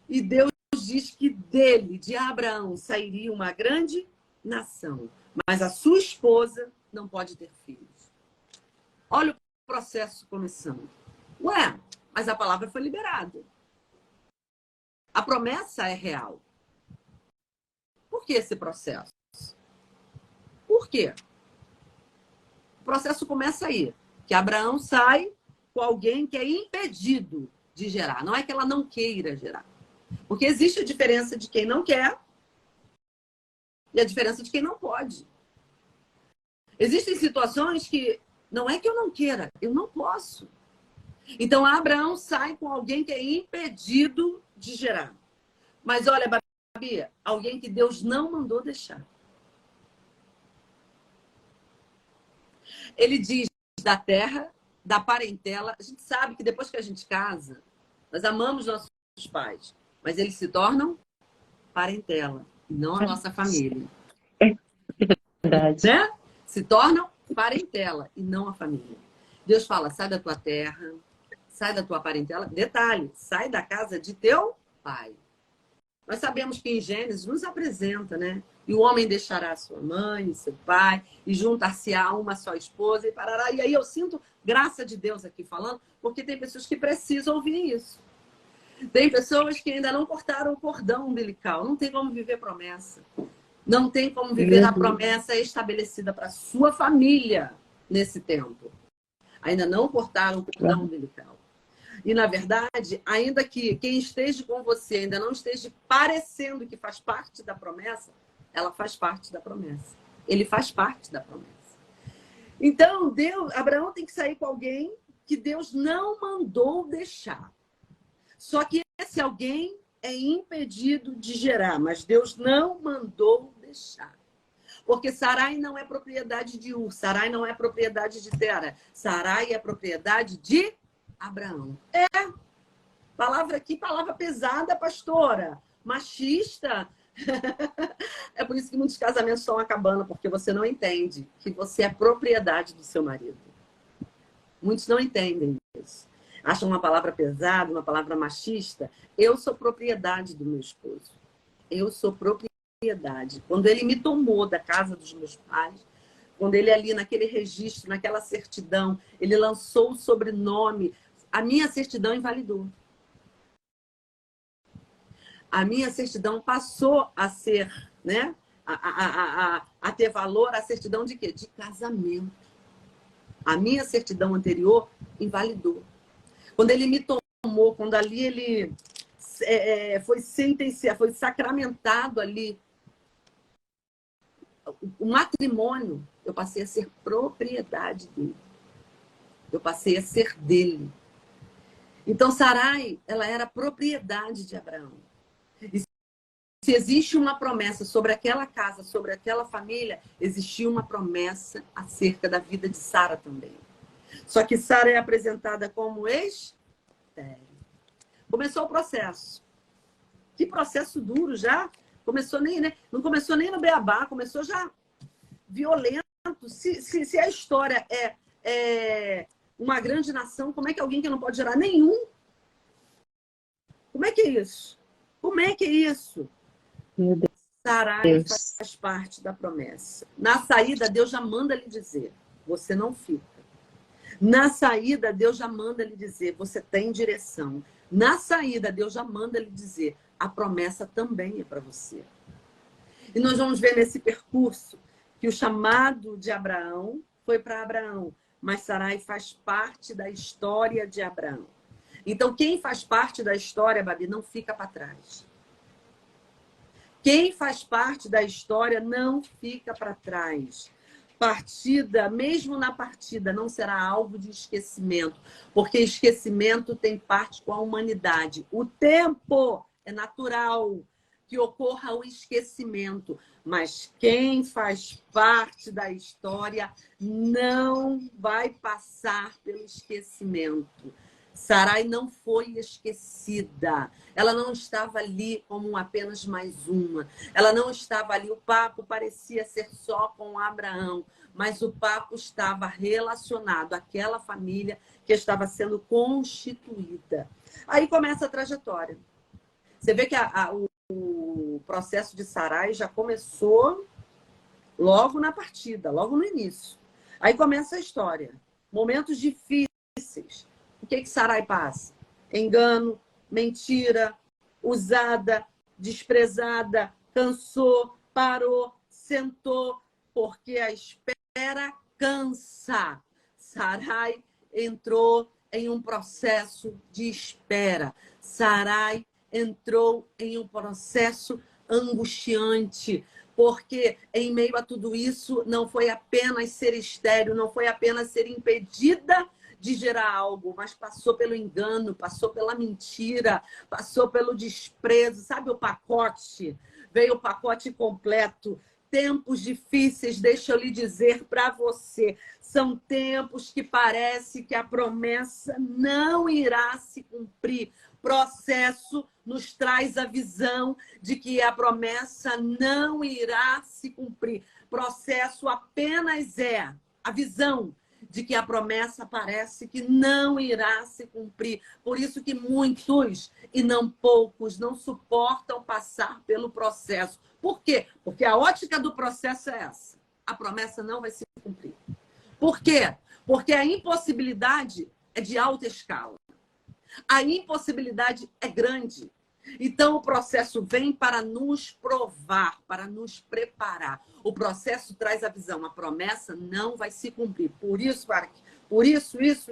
E Deus diz que dele, de Abraão, sairia uma grande nação. Mas a sua esposa não pode ter filhos. Olha o processo começando. Ué, mas a palavra foi liberada. A promessa é real. Por que esse processo? Por quê? O processo começa aí. Que Abraão sai com alguém que é impedido de gerar. Não é que ela não queira gerar. Porque existe a diferença de quem não quer e a diferença de quem não pode. Existem situações que não é que eu não queira, eu não posso. Então, Abraão sai com alguém que é impedido de gerar. Mas olha, Babi, alguém que Deus não mandou deixar. Ele diz da terra, da parentela. A gente sabe que depois que a gente casa, nós amamos nossos pais, mas eles se tornam parentela, e não a nossa família. É verdade. Né? Se tornam parentela e não a família. Deus fala, sai da tua terra, sai da tua parentela. Detalhe, sai da casa de teu pai. Nós sabemos que em Gênesis nos apresenta, né? E o homem deixará sua mãe, seu pai, e juntar-se a uma só esposa e parará. E aí eu sinto graça de Deus aqui falando, porque tem pessoas que precisam ouvir isso. Tem pessoas que ainda não cortaram o cordão umbilical. Não tem como viver promessa. Não tem como viver a promessa estabelecida para sua família nesse tempo. Ainda não cortaram o cordão umbilical. E, na verdade, ainda que quem esteja com você ainda não esteja parecendo que faz parte da promessa, ela faz parte da promessa. Ele faz parte da promessa. Então, Abraão tem que sair com alguém que Deus não mandou deixar. Só que esse alguém é impedido de gerar, mas Deus não mandou deixar. Porque Sarai não é propriedade de Ur, Sarai não é propriedade de Tera, Sarai é propriedade de Abraão. Palavra aqui, palavra pesada, pastora. Machista. É por isso que muitos casamentos estão acabando, porque você não entende que você é propriedade do seu marido. Muitos não entendem isso. Acham uma palavra pesada, uma palavra machista. Eu sou propriedade do meu esposo. Eu sou propriedade. Quando ele me tomou da casa dos meus pais, quando ele ali naquele registro, naquela certidão, ele lançou o sobrenome, a minha certidão invalidou. A minha certidão passou a ser, né? A ter valor, a certidão de quê? De casamento. A minha certidão anterior invalidou. Quando ele me tomou, quando ali ele foi sentenciado, foi sacramentado ali, o matrimônio, eu passei a ser propriedade dele. Eu passei a ser dele. Então, Sarai, ela era propriedade de Abraão. E se existe uma promessa sobre aquela casa, sobre aquela família, existia uma promessa acerca da vida de Sara também. Só que Sara é apresentada como estéril. Começou o processo. Que processo duro já. Começou nem, né? Não começou nem no beabá, começou já violento. Se a história é uma grande nação, como é que alguém que não pode gerar nenhum? Como é que é isso? Como é que é isso? Meu Deus. Sarai faz parte da promessa. Na saída, Deus já manda lhe dizer, você não fica. Na saída, Deus já manda lhe dizer, você tem direção. Na saída, Deus já manda lhe dizer, a promessa também é para você. E nós vamos ver nesse percurso que o chamado de Abraão foi para Abraão, mas Sarai faz parte da história de Abraão. Então, quem faz parte da história, Babi, não fica para trás. Quem faz parte da história não fica para trás. Partida, mesmo na partida, não será alvo de esquecimento, porque esquecimento tem parte com a humanidade. O tempo é natural que ocorra o esquecimento, mas quem faz parte da história não vai passar pelo esquecimento. Sarai não foi esquecida. Ela não estava ali como apenas mais uma. Ela não estava ali. O papo parecia ser só com Abraão, mas o papo estava relacionado àquela família que estava sendo constituída. Aí começa a trajetória. Você vê que o processo de Sarai já começou logo na partida, logo no início. Aí começa a história. Momentos difíceis. O que Sarai passa? Engano, mentira, usada, desprezada, cansou, parou, sentou, porque a espera cansa. Sarai entrou em um processo de espera. Sarai entrou em um processo angustiante, porque em meio a tudo isso não foi apenas ser estéril, não foi apenas ser impedida de gerar algo, mas passou pelo engano, passou pela mentira, passou pelo desprezo, sabe o pacote? Veio o pacote completo. Tempos difíceis, deixa eu lhe dizer para você, são tempos que parece que a promessa não irá se cumprir. Processo nos traz a visão de que a promessa não irá se cumprir. Processo apenas é a visão de que a promessa parece que não irá se cumprir. Por isso que muitos, e não poucos, não suportam passar pelo processo. Por quê? Porque a ótica do processo é essa. A promessa não vai se cumprir. Por quê? Porque a impossibilidade é de alta escala. A impossibilidade é grande. Então, o processo vem para nos provar, para nos preparar. O processo traz a visão. A promessa não vai se cumprir. Por isso, isso,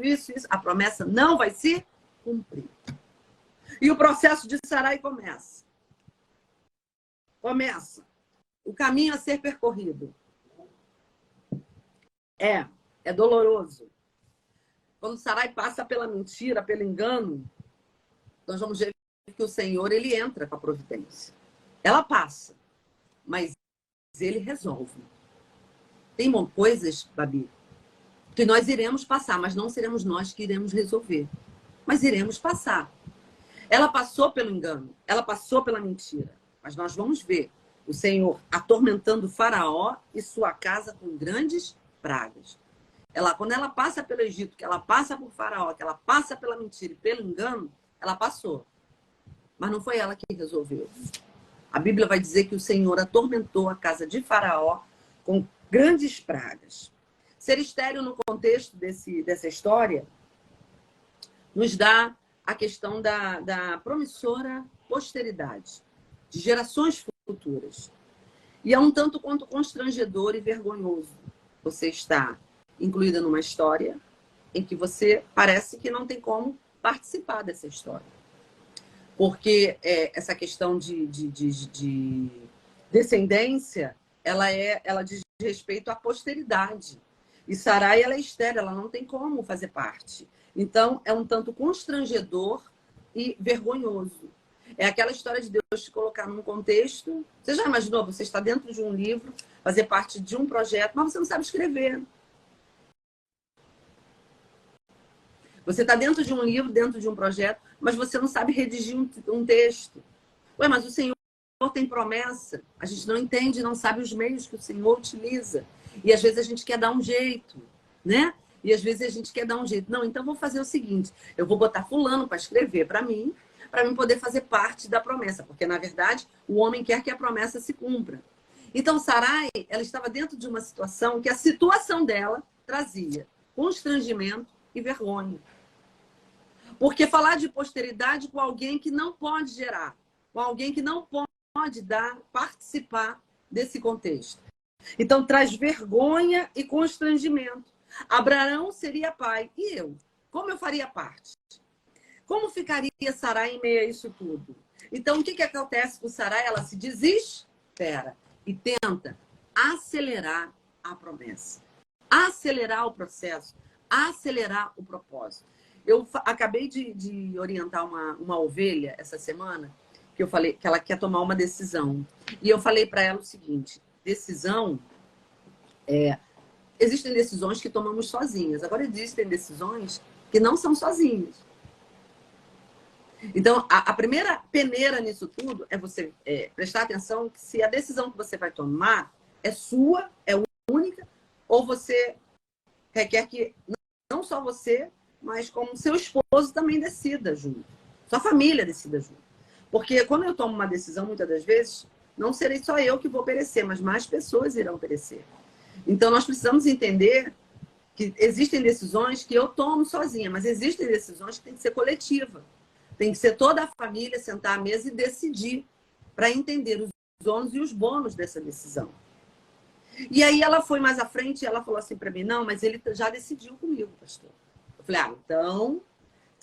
a promessa não vai se cumprir. E o processo de Sarai começa. O caminho a ser percorrido. É doloroso. Quando Sarai passa pela mentira, pelo engano, nós vamos ver que o Senhor, ele entra com a providência. Ela passa, mas ele resolve. Tem coisas, Babi, que nós iremos passar, mas não seremos nós que iremos resolver. Mas iremos passar. Ela passou pelo engano, ela passou pela mentira. Mas nós vamos ver o Senhor atormentando Faraó e sua casa com grandes pragas. Quando ela passa pelo Egito, que ela passa por Faraó, que ela passa pela mentira e pelo engano, ela passou. Mas não foi ela que resolveu. A Bíblia vai dizer que o Senhor atormentou a casa de Faraó com grandes pragas. Ser estéril no contexto dessa história nos dá a questão da promissora posteridade, de gerações futuras. E é um tanto quanto constrangedor e vergonhoso você estar incluída numa história em que você parece que não tem como participar dessa história. Porque essa questão de descendência, ela diz respeito à posteridade. E Sarai, ela é estéril, ela não tem como fazer parte. Então, é um tanto constrangedor e vergonhoso. É aquela história de Deus te colocar num contexto. Você já imaginou? Você está dentro de um livro, fazer parte de um projeto, mas você não sabe escrever. Você está dentro de um livro, dentro de um projeto, mas você não sabe redigir um texto. Ué, mas o Senhor tem promessa. A gente não entende, não sabe os meios que o Senhor utiliza. E às vezes a gente quer dar um jeito, né? E às vezes a gente quer dar um jeito. Não, então vou fazer o seguinte, eu vou botar fulano para escrever para mim poder fazer parte da promessa. Porque, na verdade, o homem quer que a promessa se cumpra. Então, Sarai, ela estava dentro de uma situação que a situação dela trazia constrangimento e vergonha. Porque falar de posteridade com alguém que não pode gerar, com alguém que não pode participar desse contexto. Então, traz vergonha e constrangimento. Abraão seria pai. E eu? Como eu faria parte? Como ficaria Sarai em meio a isso tudo? Então, o que acontece com Sarai? Ela se desespera e tenta acelerar a promessa, acelerar o processo, acelerar o propósito. Eu acabei de orientar uma ovelha essa semana, que eu falei que ela quer tomar uma decisão. E eu falei para ela o seguinte: decisão existem decisões que tomamos sozinhas. Agora, existem decisões que não são sozinhas. Então, a primeira peneira nisso tudo é você prestar atenção que se a decisão que você vai tomar é sua, é única, ou você requer que não só você, mas como seu esposo também decida junto. Sua família decida junto. Porque quando eu tomo uma decisão, muitas das vezes, não serei só eu que vou perecer, mas mais pessoas irão perecer. Então, nós precisamos entender que existem decisões que eu tomo sozinha, mas existem decisões que têm que ser coletiva. Tem que ser toda a família sentar à mesa e decidir para entender os ônus e os bônus dessa decisão. E aí ela foi mais à frente e ela falou assim para mim: não, mas ele já decidiu comigo, pastor. Eu falei: então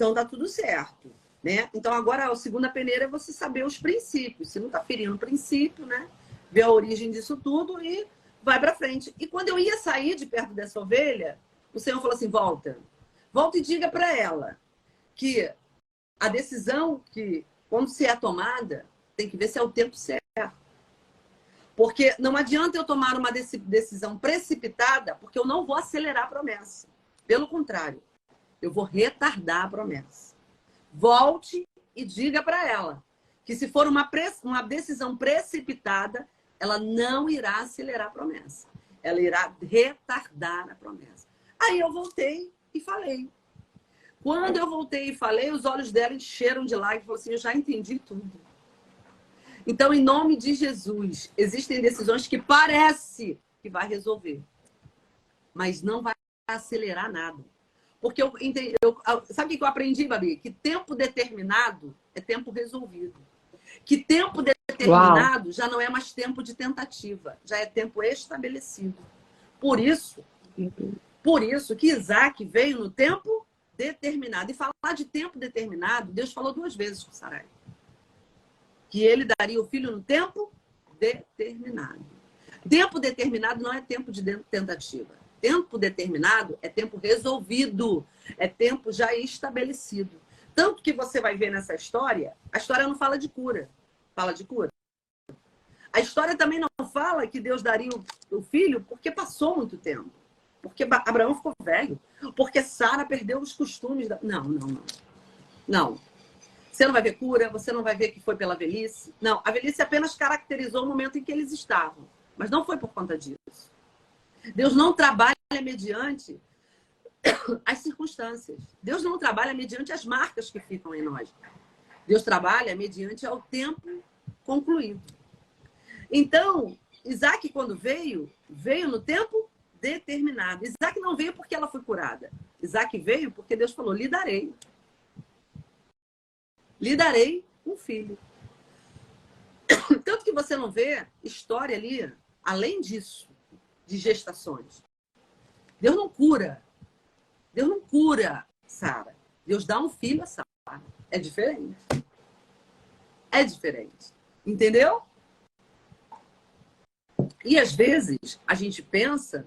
Então tá tudo certo, né? Então agora a segunda peneira é você saber os princípios. Se não tá ferindo o princípio, né? Ver a origem disso tudo e vai para frente. E quando eu ia sair de perto dessa ovelha, o Senhor falou assim: volta. Volta e diga para ela que a decisão que, quando se é tomada, tem que ver se é o tempo certo. Porque não adianta eu tomar uma decisão precipitada, porque eu não vou acelerar a promessa. Pelo contrário, eu vou retardar a promessa. Volte e diga para ela que se for uma decisão precipitada, ela não irá acelerar a promessa. Ela irá retardar a promessa. Aí eu voltei e falei. Quando eu voltei e falei, os olhos dela encheram de lágrimas e falou assim: eu já entendi tudo. Então, em nome de Jesus, existem decisões que parece que vai resolver, mas não vai acelerar nada. Porque sabe o que eu aprendi, Babi? Que tempo determinado é tempo resolvido. Que tempo determinado Uau. já não é mais tempo de tentativa, já é tempo estabelecido. Por isso que Isaac veio no tempo determinado. E falar de tempo determinado, Deus falou 2 vezes com Sarai. Que ele daria o filho no tempo determinado. Tempo determinado não é tempo de tentativa. Tempo determinado é tempo resolvido. É tempo já estabelecido. Tanto que você vai ver nessa história, a história não fala de cura. Fala de cura. A história também não fala que Deus daria o filho porque passou muito tempo. Porque Abraão ficou velho. Porque Sara perdeu os costumes. Não. Você não vai ver cura, você não vai ver que foi pela velhice. Não, a velhice apenas caracterizou o momento em que eles estavam. Mas não foi por conta disso. Deus não trabalha mediante as circunstâncias. Deus não trabalha mediante as marcas que ficam em nós. Deus trabalha mediante ao tempo concluído. Então, Isaac, quando veio no tempo determinado. Isaac não veio porque ela foi curada. Isaac veio porque Deus falou: lhe darei. Lhe darei um filho. Tanto que você não vê história ali, além disso, de gestações. Deus não cura. Deus não cura Sara. Deus dá um filho a Sara. É diferente. É diferente. Entendeu? E às vezes a gente pensa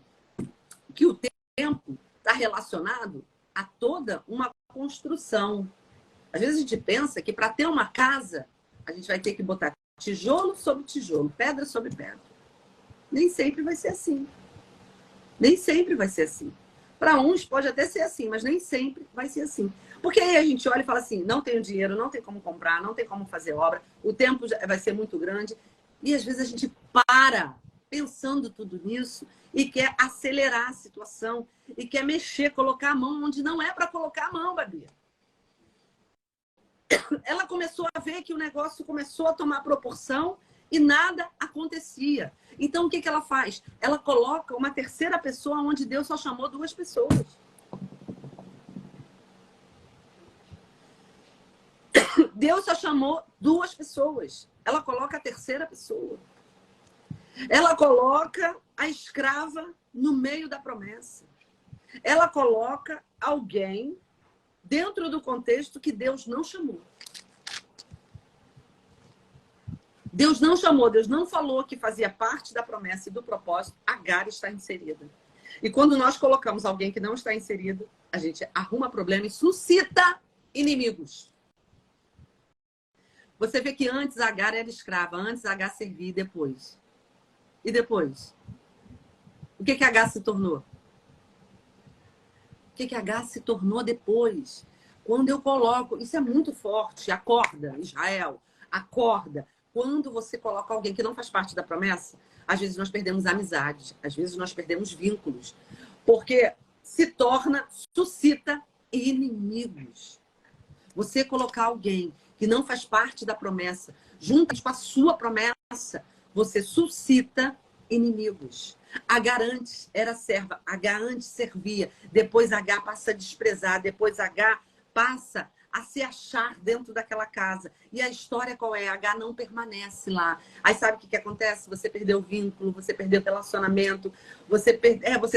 que o tempo está relacionado a toda uma construção. Às vezes a gente pensa que para ter uma casa, a gente vai ter que botar tijolo sobre tijolo, pedra sobre pedra. Nem sempre vai ser assim. Nem sempre vai ser assim. Para uns pode até ser assim, mas nem sempre vai ser assim. Porque aí a gente olha e fala assim: não tenho dinheiro, não tem como comprar, não tem como fazer obra, o tempo vai ser muito grande. E às vezes a gente para pensando tudo nisso e quer acelerar a situação e quer mexer, colocar a mão onde não é para colocar a mão, Babi. Ela começou a ver que o negócio começou a tomar proporção e nada acontecia. Então, o que ela faz? Ela coloca uma terceira pessoa onde Deus só chamou 2 pessoas. Deus só chamou 2 pessoas. Ela coloca a terceira pessoa. Ela coloca a escrava no meio da promessa. Ela coloca alguém dentro do contexto que Deus não chamou. Deus não chamou, Deus não falou que fazia parte da promessa e do propósito. Agar está inserida. E quando nós colocamos alguém que não está inserido, a gente arruma problema e suscita inimigos. Você vê que antes Agar era escrava, antes Agar servia e depois. E depois? O que Agar se tornou? O que Agar se tornou depois? Quando eu coloco... Isso é muito forte. Acorda, Israel. Acorda. Quando você coloca alguém que não faz parte da promessa, às vezes nós perdemos amizades, às vezes nós perdemos vínculos. Porque se torna, suscita inimigos. Você colocar alguém que não faz parte da promessa, junto com a sua promessa, você suscita inimigos. Agar antes era serva, Agar antes servia, depois Agar passa a desprezar, depois Agar passa a se achar dentro daquela casa. E a história qual é? H não permanece lá. Aí sabe o que acontece? Você perdeu o vínculo, você perdeu o relacionamento, você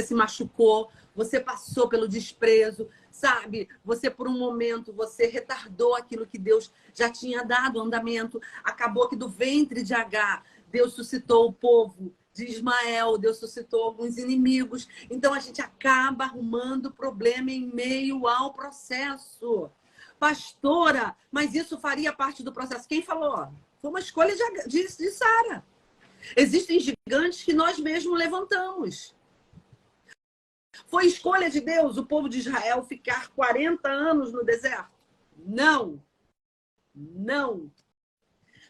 se machucou, você passou pelo desprezo, sabe? Você, por um momento, você retardou aquilo que Deus já tinha dado andamento. Acabou que do ventre de H, Deus suscitou o povo de Ismael, Deus suscitou alguns inimigos. Então, a gente acaba arrumando problema em meio ao processo. Pastora, mas isso faria parte do processo. Quem falou? Foi uma escolha de Sara. Existem gigantes que nós mesmos levantamos. Foi escolha de Deus o povo de Israel ficar 40 anos no deserto? Não. Não.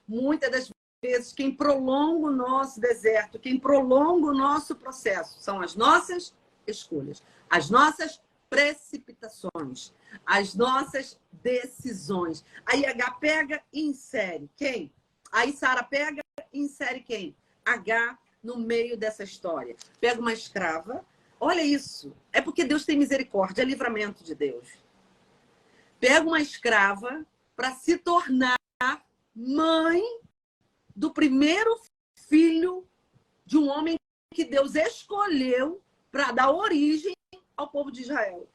Muitas das vezes, quem prolonga o nosso deserto, quem prolonga o nosso processo, são as nossas escolhas, as nossas precipitações, as nossas decisões. Aí H pega e insere quem? Aí Sara pega e insere quem? H no meio dessa história. Pega uma escrava. Olha isso. É porque Deus tem misericórdia, é livramento de Deus. Pega uma escrava para se tornar mãe do primeiro filho de um homem que Deus escolheu para dar origem ao povo de Israel.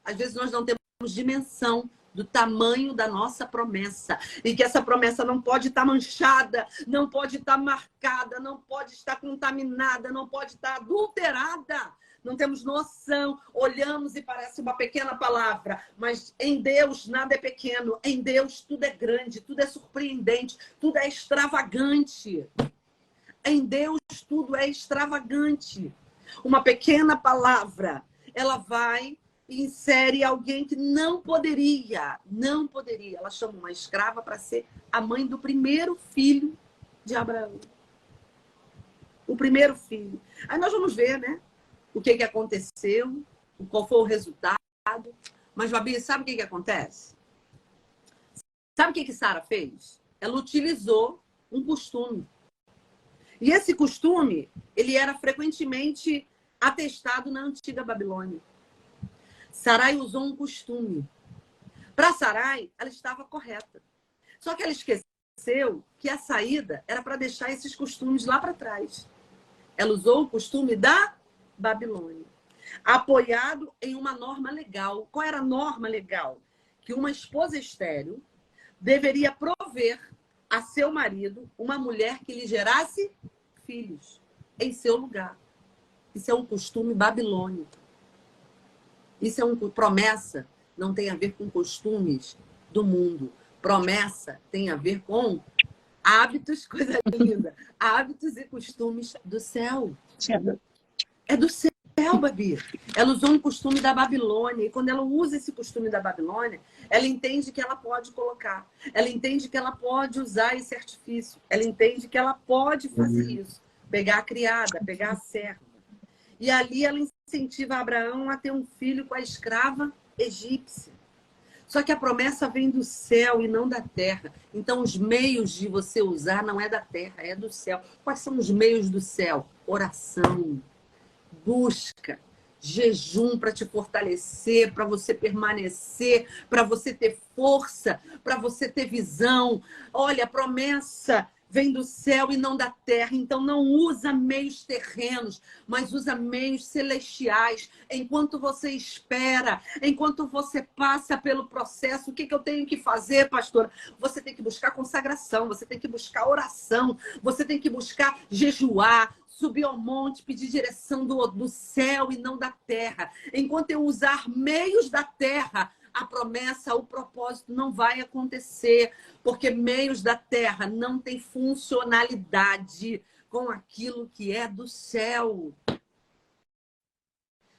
Às vezes nós não temos dimensão do tamanho da nossa promessa. E que essa promessa não pode estar manchada, não pode estar marcada, não pode estar contaminada, não pode estar adulterada. Não temos noção. Olhamos e parece uma pequena palavra, mas em Deus nada é pequeno. Em Deus tudo é grande, tudo é surpreendente, tudo é extravagante. Em Deus tudo é extravagante. Uma pequena palavra, ela vai e insere alguém que não poderia. Ela chama uma escrava para ser a mãe do primeiro filho de Abraão. O primeiro filho. Aí nós vamos ver, né? O que aconteceu, qual foi o resultado. Mas, Babi, sabe o que acontece? Sabe o que Sara fez? Ela utilizou um costume. E esse costume, ele era frequentemente atestado na antiga Babilônia. Sarai usou um costume. Para Sarai, ela estava correta. Só que ela esqueceu que a saída era para deixar esses costumes lá para trás. Ela usou o costume da Babilônia, apoiado em uma norma legal. Qual era a norma legal? Que uma esposa estéril deveria prover a seu marido uma mulher que lhe gerasse filhos em seu lugar. Isso é um costume babilônico. Isso é uma promessa, não tem a ver com costumes do mundo. Promessa tem a ver com hábitos, coisa linda, hábitos e costumes do céu. É do céu, Babi. Ela usou um costume da Babilônia. E quando ela usa esse costume da Babilônia, ela entende que ela pode colocar. Ela entende que ela pode usar esse artifício. Ela entende que ela pode fazer isso. Pegar a criada, pegar a serva. E ali ela incentiva Abraão a ter um filho com a escrava egípcia. Só que a promessa vem do céu e não da terra. Então, os meios de você usar não é da terra, é do céu. Quais são os meios do céu? Oração, busca, jejum para te fortalecer, para você permanecer, para você ter força, para você ter visão. Olha, a promessa vem do céu e não da terra. Então, não usa meios terrenos, mas usa meios celestiais. Enquanto você espera, enquanto você passa pelo processo, o que eu tenho que fazer, pastora? Você tem que buscar consagração, você tem que buscar oração, você tem que buscar jejuar, subir ao monte, pedir direção do céu e não da terra. Enquanto eu usar meios da terra, a promessa, o propósito não vai acontecer, porque meios da terra não têm funcionalidade com aquilo que é do céu.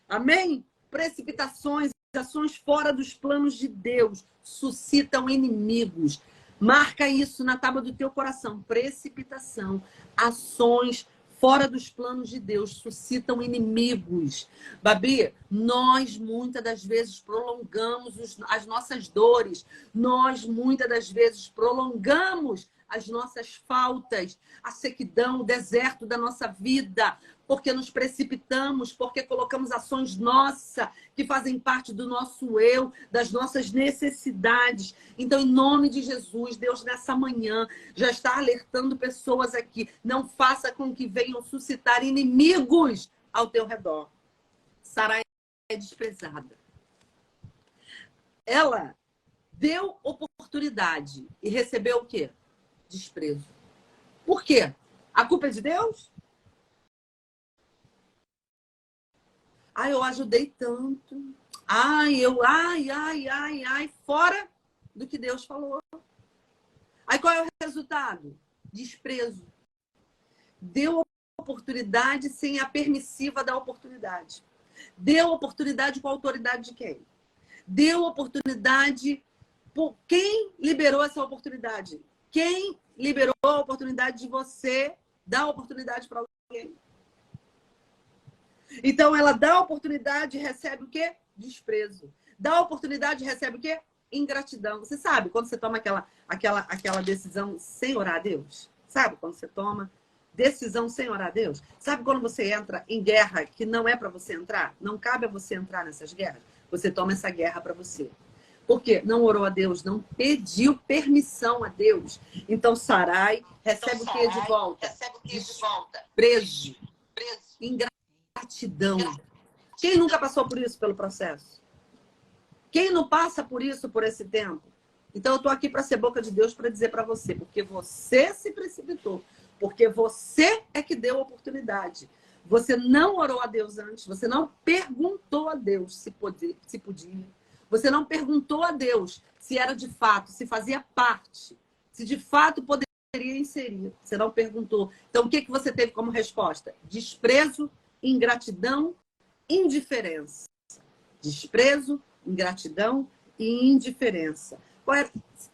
Amém? Precipitações, ações fora dos planos de Deus suscitam inimigos. Marca isso na tábua do teu coração. Precipitação, ações fora dos planos de Deus suscitam inimigos. Babi, nós muitas das vezes prolongamos as nossas dores. Nós muitas das vezes prolongamos as nossas faltas, a sequidão, o deserto da nossa vida. porque nos precipitamos, porque colocamos ações nossas que fazem parte do nosso eu, das nossas necessidades. Então, em nome de Jesus, Deus, nessa manhã, já está alertando pessoas aqui. Não faça com que venham suscitar inimigos ao teu redor. Sarai é desprezada. Ela deu oportunidade e recebeu o quê? Desprezo. Por quê? A culpa é de Deus? Ai, eu ajudei tanto. Ai, fora do que Deus falou. Aí qual é o resultado? Desprezo. Deu oportunidade sem a permissiva da oportunidade. Deu oportunidade com a autoridade de quem? Deu oportunidade por quem liberou essa oportunidade? Quem liberou a oportunidade de você dar oportunidade para alguém? Então, ela dá a oportunidade e recebe o quê? Desprezo. Dá a oportunidade e recebe o quê? Ingratidão. Você sabe quando você toma aquela decisão sem orar a Deus? Sabe quando você toma decisão sem orar a Deus? Sabe quando você entra em guerra que não é para você entrar? Não cabe a você entrar nessas guerras. Você toma essa guerra para você. Por quê? Não orou a Deus, não pediu permissão a Deus. Então, Sarai recebe o que de volta? Preso. Ingratidão. Quem nunca passou por isso pelo processo? Quem não passa por isso por esse tempo? Então, eu estou aqui para ser boca de Deus para dizer para você, porque você se precipitou, porque você é que deu a oportunidade. Você não orou a Deus antes, você não perguntou a Deus se podia. Você não perguntou a Deus se era de fato, se fazia parte, se de fato poderia inserir. Você não perguntou. Então, o que você teve como resposta? Desprezo, ingratidão, indiferença. Desprezo, ingratidão e indiferença.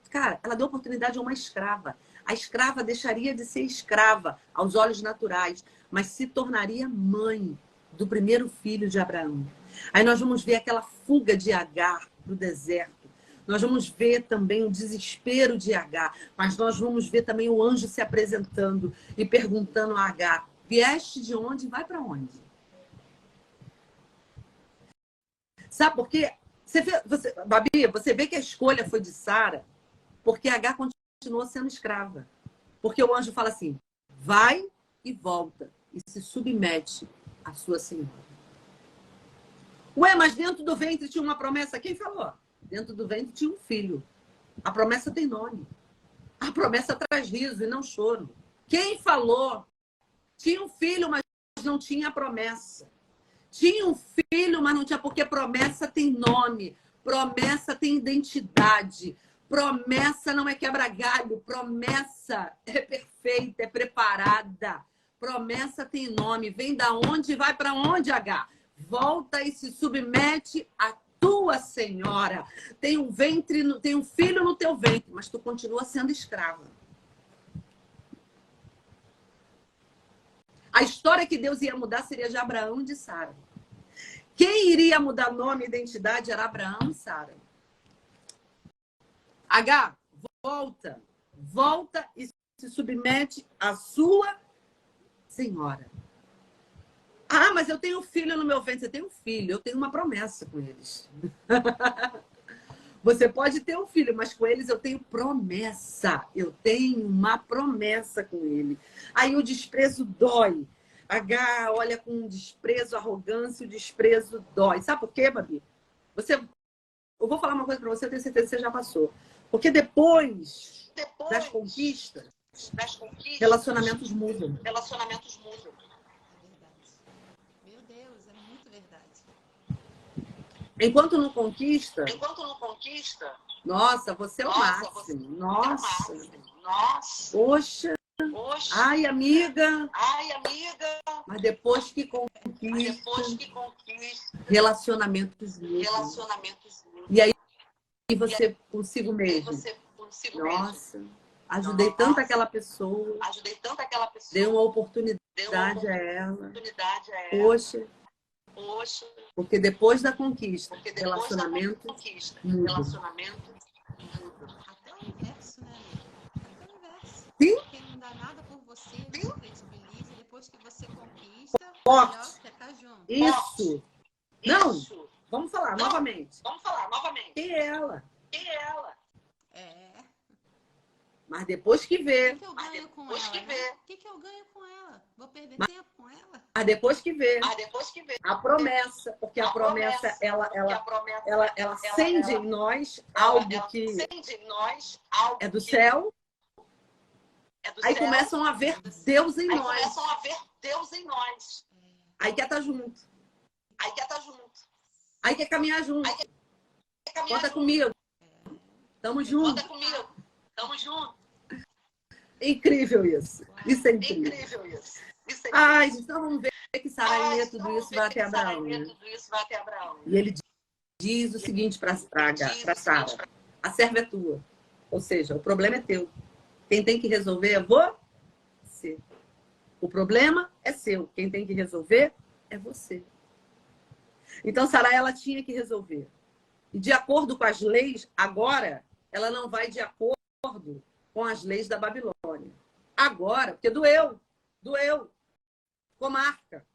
Cara, ela deu oportunidade a uma escrava. A escrava deixaria de ser escrava aos olhos naturais, mas se tornaria mãe do primeiro filho de Abraão. Aí nós vamos ver aquela fuga de Agar do deserto. Nós vamos ver também o desespero de Agar, mas nós vamos ver também o anjo se apresentando e perguntando a Agar: vieste de onde e vai para onde? Sabe por quê? Babi, você vê que a escolha foi de Sara porque Agar continuou sendo escrava. Porque o anjo fala assim: vai e volta e se submete à sua senhora. Ué, mas dentro do ventre tinha uma promessa. Quem falou? Dentro do ventre tinha um filho. A promessa tem nome. A promessa traz riso e não choro. Quem falou? Tinha um filho, mas não tinha promessa. Tinha um filho, mas não tinha, porque promessa tem nome. Promessa tem identidade. Promessa não é quebra-galho. Promessa é perfeita, é preparada. Promessa tem nome. Vem da onde e vai para onde, H? Volta e se submete à tua senhora. Tem um filho no teu ventre, mas tu continua sendo escrava. A história que Deus ia mudar seria de Abraão e de Sara. Quem iria mudar nome e identidade era Abraão e Sara. H, volta e se submete à sua senhora. Ah, mas eu tenho filho no meu ventre. Você tem um filho, eu tenho uma promessa com eles. Você pode ter um filho, mas com eles eu tenho promessa. Eu tenho uma promessa com ele. Aí o desprezo dói. H olha com desprezo, arrogância, o desprezo dói. Sabe por quê, Babi? Eu vou falar uma coisa para você, eu tenho certeza que você já passou. Porque depois das conquistas, relacionamentos mudam. Meu Deus, é muito verdade. Enquanto não conquista, nossa, você é o máximo. Nossa. Poxa. Ai, amiga. Mas depois que conquista, relacionamentos mudam. E aí você consigo mesmo. Nossa, ajudei tanto aquela pessoa. Dei uma oportunidade a ela. Poxa. Porque depois da conquista, relacionamento muda. Até o inverso, né, amiga? Até o inverso. Sim. Quem não dá nada por você, não credibiliza, depois depois que você conquista, Forte. melhor quer estar junto. Isso. Não, Isso. vamos falar Não. novamente. Vamos falar novamente. Quem é ela? Quem é ela? É. Mas depois que O vê, que eu Mas ganho com depois ela, que né? vê. O que eu ganho com ela? Vou perder tempo com ela? mas depois que vê, Depois que vê. a promessa, porque a promessa, ela acende em nós algo que acende em nós algo é do que céu, é do aí céu. começam a ver Deus em Aí nós. começam a ver Deus em nós. Aí quer estar junto. Aí quer estar junto. Aí quer caminhar junto. Aí quer caminhar Conta junto. comigo. Tamo junto. Conta comigo. Tamo junto. Incrível isso. Isso é incrível. Incrível isso. Isso é Ai, então vamos ver que Sarai lê então tudo vamos isso ver vai que até Abraão. Sarai lê Né? tudo isso vai até Abraão. E ele diz o seguinte para Sara: a serva é tua. Ou seja, o problema é teu. Quem tem que resolver é você. O problema é seu. Quem tem que resolver é você. Então, Sarai, ela tinha que resolver. E de acordo com as leis, agora, ela não vai de acordo com as leis da Babilônia. Agora, porque doeu. Ficou marca.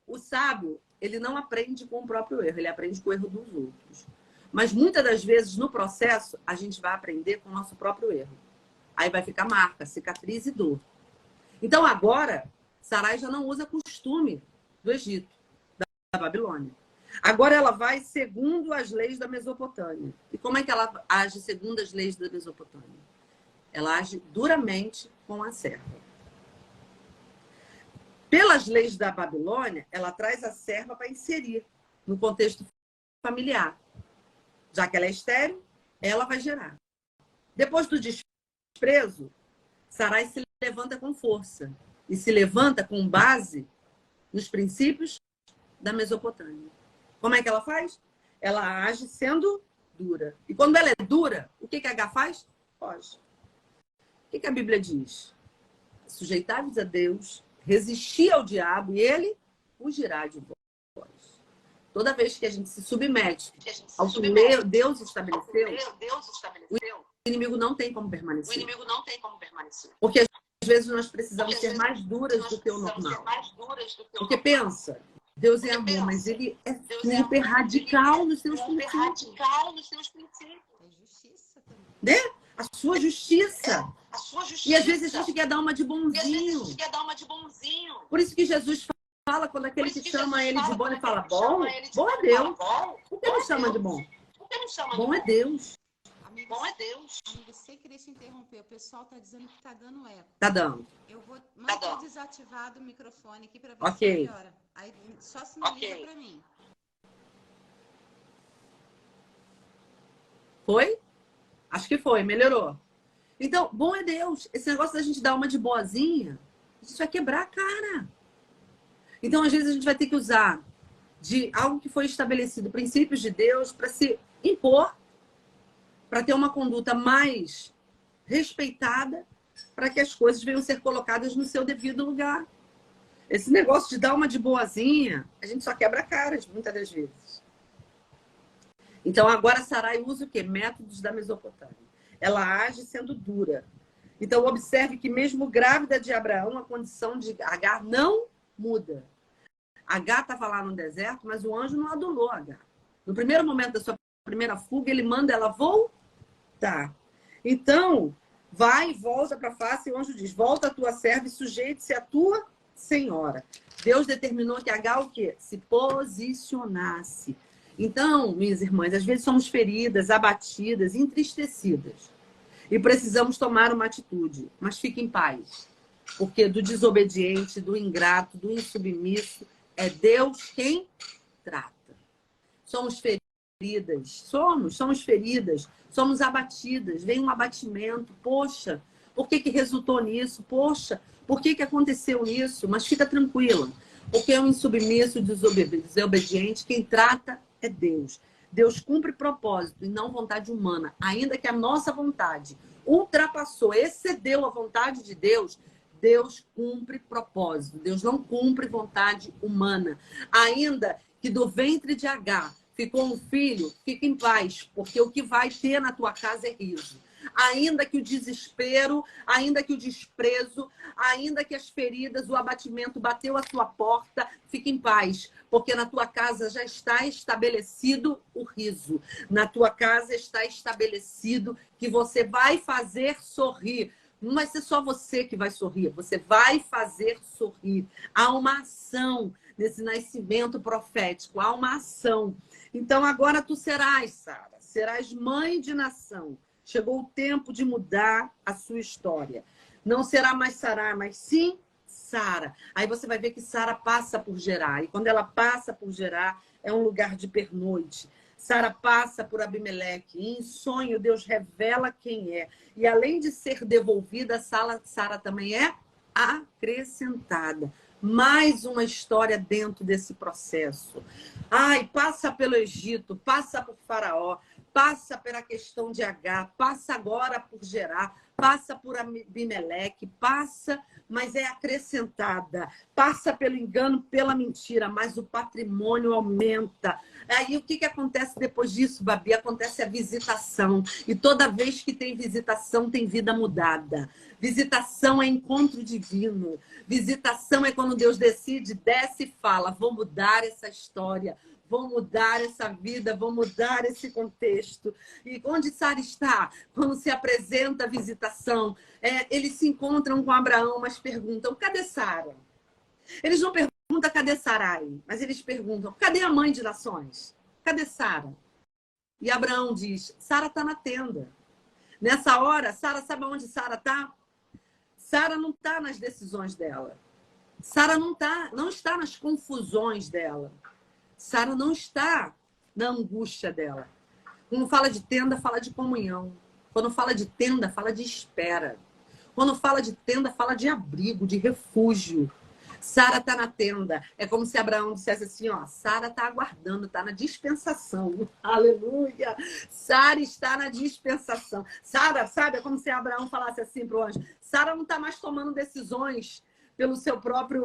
O sábio, ele não aprende com o próprio erro, ele aprende com o erro dos outros. Mas muitas das vezes, no processo, a gente vai aprender com o nosso próprio erro. Aí vai ficar marca, cicatriz e dor. Então, agora, Sarai já não usa costume do Egito, da Babilônia. Agora ela vai segundo as leis da Mesopotâmia. E como é que ela age segundo as leis da Mesopotâmia? Ela age duramente com a serva. Pelas leis da Babilônia, ela traz a serva para inserir no contexto familiar. Já que ela é estéril, ela vai gerar. Depois do desprezo, Sarai se levanta com força. E se levanta com base nos princípios da Mesopotâmia. Como é que ela faz? Ela age sendo dura. E quando ela é dura, o que a H faz? Foge. O que a Bíblia diz? Sujeitai-vos a Deus, resistir ao diabo e ele fugirá de vós. Toda vez que a gente se submete ao que Deus estabeleceu, o inimigo não tem como permanecer. Porque às vezes nós precisamos ser mais duras do que o normal. Porque pensa, Deus é amor, mas ele é super radical nos seus princípios. É justiça também. Né? A sua justiça. E às vezes a gente quer dar uma de bonzinho. Por isso que Jesus fala, quando aquele que chama ele de bom, ele fala, bom é Deus. Por que não chama de bom? Bom é Deus. Amigo, Bom é Deus. amigo, sem querer te interromper, o pessoal tá dizendo que tá dando eco. Tá dando. Eu vou manter desativado o microfone aqui para ver Ok. se melhora. Aí só sinaliza para mim. Foi? Acho que foi, melhorou. Então, bom é Deus. Esse negócio da gente dar uma de boazinha, isso vai quebrar a cara. Então, às vezes, a gente vai ter que usar de algo que foi estabelecido, princípios de Deus, para se impor, para ter uma conduta mais respeitada, para que as coisas venham ser colocadas no seu devido lugar. Esse negócio de dar uma de boazinha, a gente só quebra a cara muitas das vezes. Então, agora Sarai usa o quê? Métodos da Mesopotâmia. Ela age sendo dura. Então, observe que mesmo grávida de Abraão, a condição de Agar não muda. Agar estava lá no deserto, mas o anjo não adulou Agar. No primeiro momento da sua primeira fuga, ele manda ela voltar. Então, vai e volta para a face, e o anjo diz, volta a tua serva e sujeite-se à tua senhora. Deus determinou que Agar o quê? Se posicionasse. Então, minhas irmãs, às vezes somos feridas, abatidas, entristecidas. E precisamos tomar uma atitude. Mas fique em paz. Porque do desobediente, do ingrato, do insubmisso, é Deus quem trata. Somos feridas. Somos feridas. Somos abatidas. Vem um abatimento. Poxa, por que resultou nisso? Poxa, por que aconteceu isso? Mas fica tranquila. Porque é um insubmisso, desobediente. Quem trata é Deus. Deus cumpre propósito e não vontade humana. Ainda que a nossa vontade ultrapassou, excedeu a vontade de Deus, Deus cumpre propósito. Deus não cumpre vontade humana. Ainda que do ventre de Agar ficou um filho, fica em paz, porque o que vai ter na tua casa é riso. ainda que o desespero, ainda que o desprezo, ainda que as feridas, o abatimento bateu à sua porta, fique em paz, porque na tua casa já está estabelecido o riso. Na tua casa está estabelecido que você vai fazer sorrir. Não vai ser só você que vai sorrir, você vai fazer sorrir. Há uma ação nesse nascimento profético, há uma ação. Então agora tu serás, Sara, serás mãe de nação. Chegou o tempo de mudar a sua história. Não será mais Sará, mas sim Sara. Aí você vai ver que Sara passa por Gerar. E quando ela passa por Gerar, é um lugar de pernoite. Sara passa por Abimeleque. E em sonho, Deus revela quem é. E além de ser devolvida, Sara também é acrescentada. Mais uma história dentro desse processo. Ai, passa pelo Egito, passa por Faraó, passa pela questão de Agar, passa agora por Gerar, passa por Abimeleque, passa, mas é acrescentada. Passa pelo engano, pela mentira, mas o patrimônio aumenta. Aí o que acontece depois disso, Babi? Acontece a visitação. E toda vez que tem visitação, tem vida mudada. Visitação é encontro divino. Visitação é quando Deus decide, desce e fala, vou mudar essa história. Vão mudar essa vida, vão mudar esse contexto. E onde Sara está? Quando se apresenta a visitação, eles se encontram com Abraão, mas perguntam, cadê Sara? Eles não perguntam, cadê Sarai? Mas eles perguntam, cadê a mãe de nações? Cadê Sara? E Abraão diz, Sara está na tenda. Nessa hora, Sara, sabe onde Sara está? Sara não está nas decisões dela. Sara não está nas confusões dela. Sara não está na angústia dela. Quando fala de tenda, fala de comunhão. Quando fala de tenda, fala de espera. Quando fala de tenda, fala de abrigo, de refúgio. Sara está na tenda. É como se Abraão dissesse assim, ó, Sara está aguardando, está na dispensação. Aleluia! Sara está na dispensação. Sara, sabe, é como se Abraão falasse assim para o anjo, Sara não está mais tomando decisões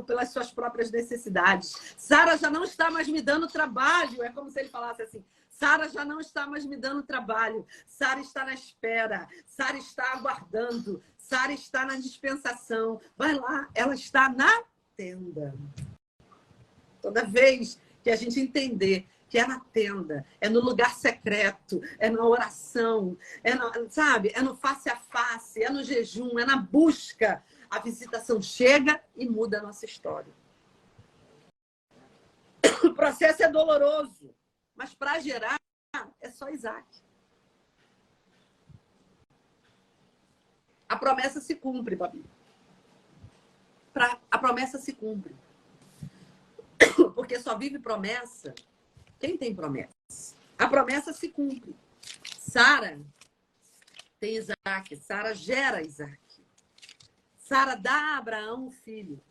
pelas suas próprias necessidades. Sara já não está mais me dando trabalho. É como se ele falasse assim, Sara já não está mais me dando trabalho. Sara está na espera. Sara está aguardando. Sara está na dispensação. Vai lá, ela está na tenda. Toda vez que a gente entender que é na tenda, é no lugar secreto, é na oração, sabe? É no face a face, é no jejum, é na busca. A visitação chega e muda a nossa história. O processo é doloroso, mas para gerar é só Isaac. A promessa se cumpre, Babi. A promessa se cumpre. Porque só vive promessa quem tem promessa. A promessa se cumpre. Sara tem Isaac, Sara gera Isaac. Sara dá a Abraão um filho.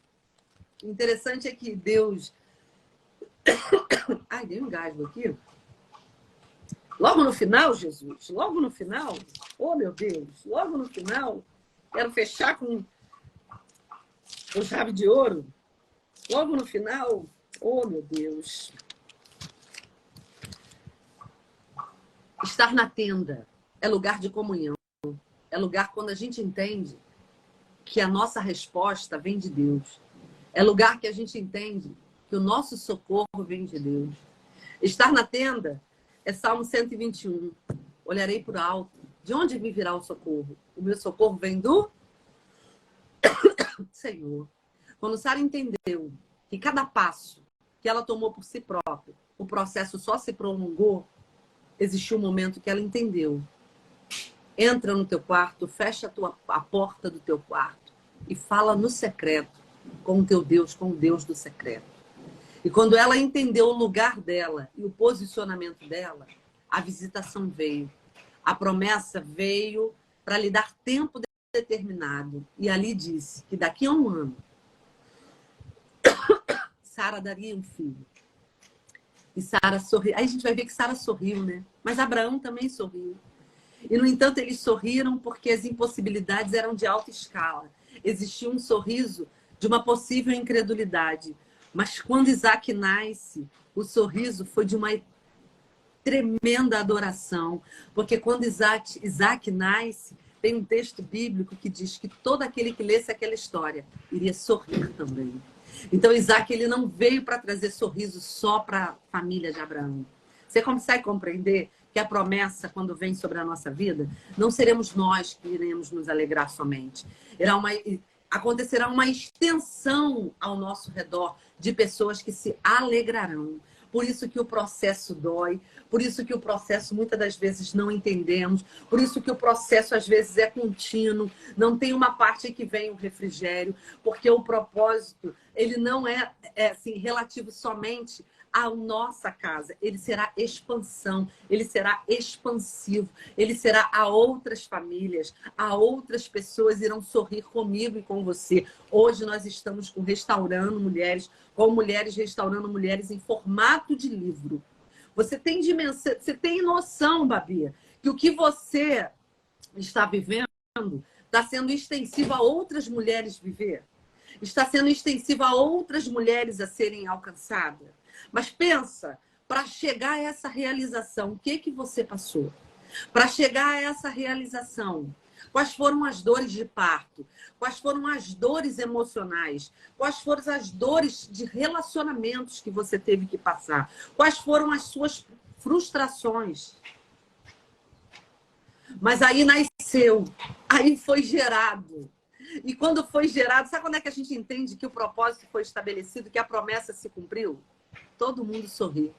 O interessante é que Deus... Ai, dei um engasgo aqui. Logo no final, Jesus, logo no final, oh meu Deus, logo no final, quero fechar com chave de ouro. Logo no final, oh meu Deus. Estar na tenda é lugar de comunhão. É lugar quando a gente entende que a nossa resposta vem de Deus. É lugar que a gente entende que o nosso socorro vem de Deus. Estar na tenda é Salmo 121. Olharei para o alto. De onde me virá o socorro? O meu socorro vem do Senhor. Quando Sara entendeu que cada passo que ela tomou por si própria, o processo só se prolongou, existiu um momento que ela entendeu. Entra no teu quarto, fecha a porta do teu quarto e fala no secreto com o teu Deus, com o Deus do secreto. E quando ela entendeu o lugar dela e o posicionamento dela, a visitação veio. A promessa veio para lhe dar tempo determinado. E ali disse que daqui a um ano, Sara daria um filho. E Sara sorriu. Aí a gente vai ver que Sara sorriu, né? Mas Abraão também sorriu. E, no entanto, eles sorriram porque as impossibilidades eram de alta escala. Existia um sorriso de uma possível incredulidade. Mas quando Isaac nasce, o sorriso foi de uma tremenda adoração. Porque quando Isaac nasce, Tem um texto bíblico que diz que todo aquele que lesse aquela história iria sorrir também. Então, Isaac, ele não veio para trazer sorriso só para a família de Abraão. Você consegue compreender que a promessa, quando vem sobre a nossa vida, não seremos nós que iremos nos alegrar somente. Acontecerá uma extensão ao nosso redor de pessoas que se alegrarão. Por isso que o processo dói, por isso que o processo muitas das vezes não entendemos, por isso que o processo às vezes é contínuo, não tem uma parte que vem o refrigério, porque o propósito, ele não é assim, relativo somente à nossa casa, ele será expansão, ele será expansivo, ele será a outras famílias, a outras pessoas irão sorrir comigo e com você. Hoje nós estamos com Restaurando Mulheres, com mulheres restaurando mulheres em formato de livro. Você tem dimensão, você tem noção, Babi, que o que você está vivendo está sendo extensivo a outras mulheres viver? Está sendo extensivo a outras mulheres a serem alcançadas? Mas pensa, para chegar a essa realização, o que você passou? Para chegar a essa realização, quais foram as dores de parto? Quais foram as dores emocionais? Quais foram as dores de relacionamentos que você teve que passar? Quais foram as suas frustrações? Mas aí nasceu, aí foi gerado. E quando foi gerado, sabe quando é que a gente entende que o propósito foi estabelecido, que a promessa se cumpriu? Todo mundo sorri.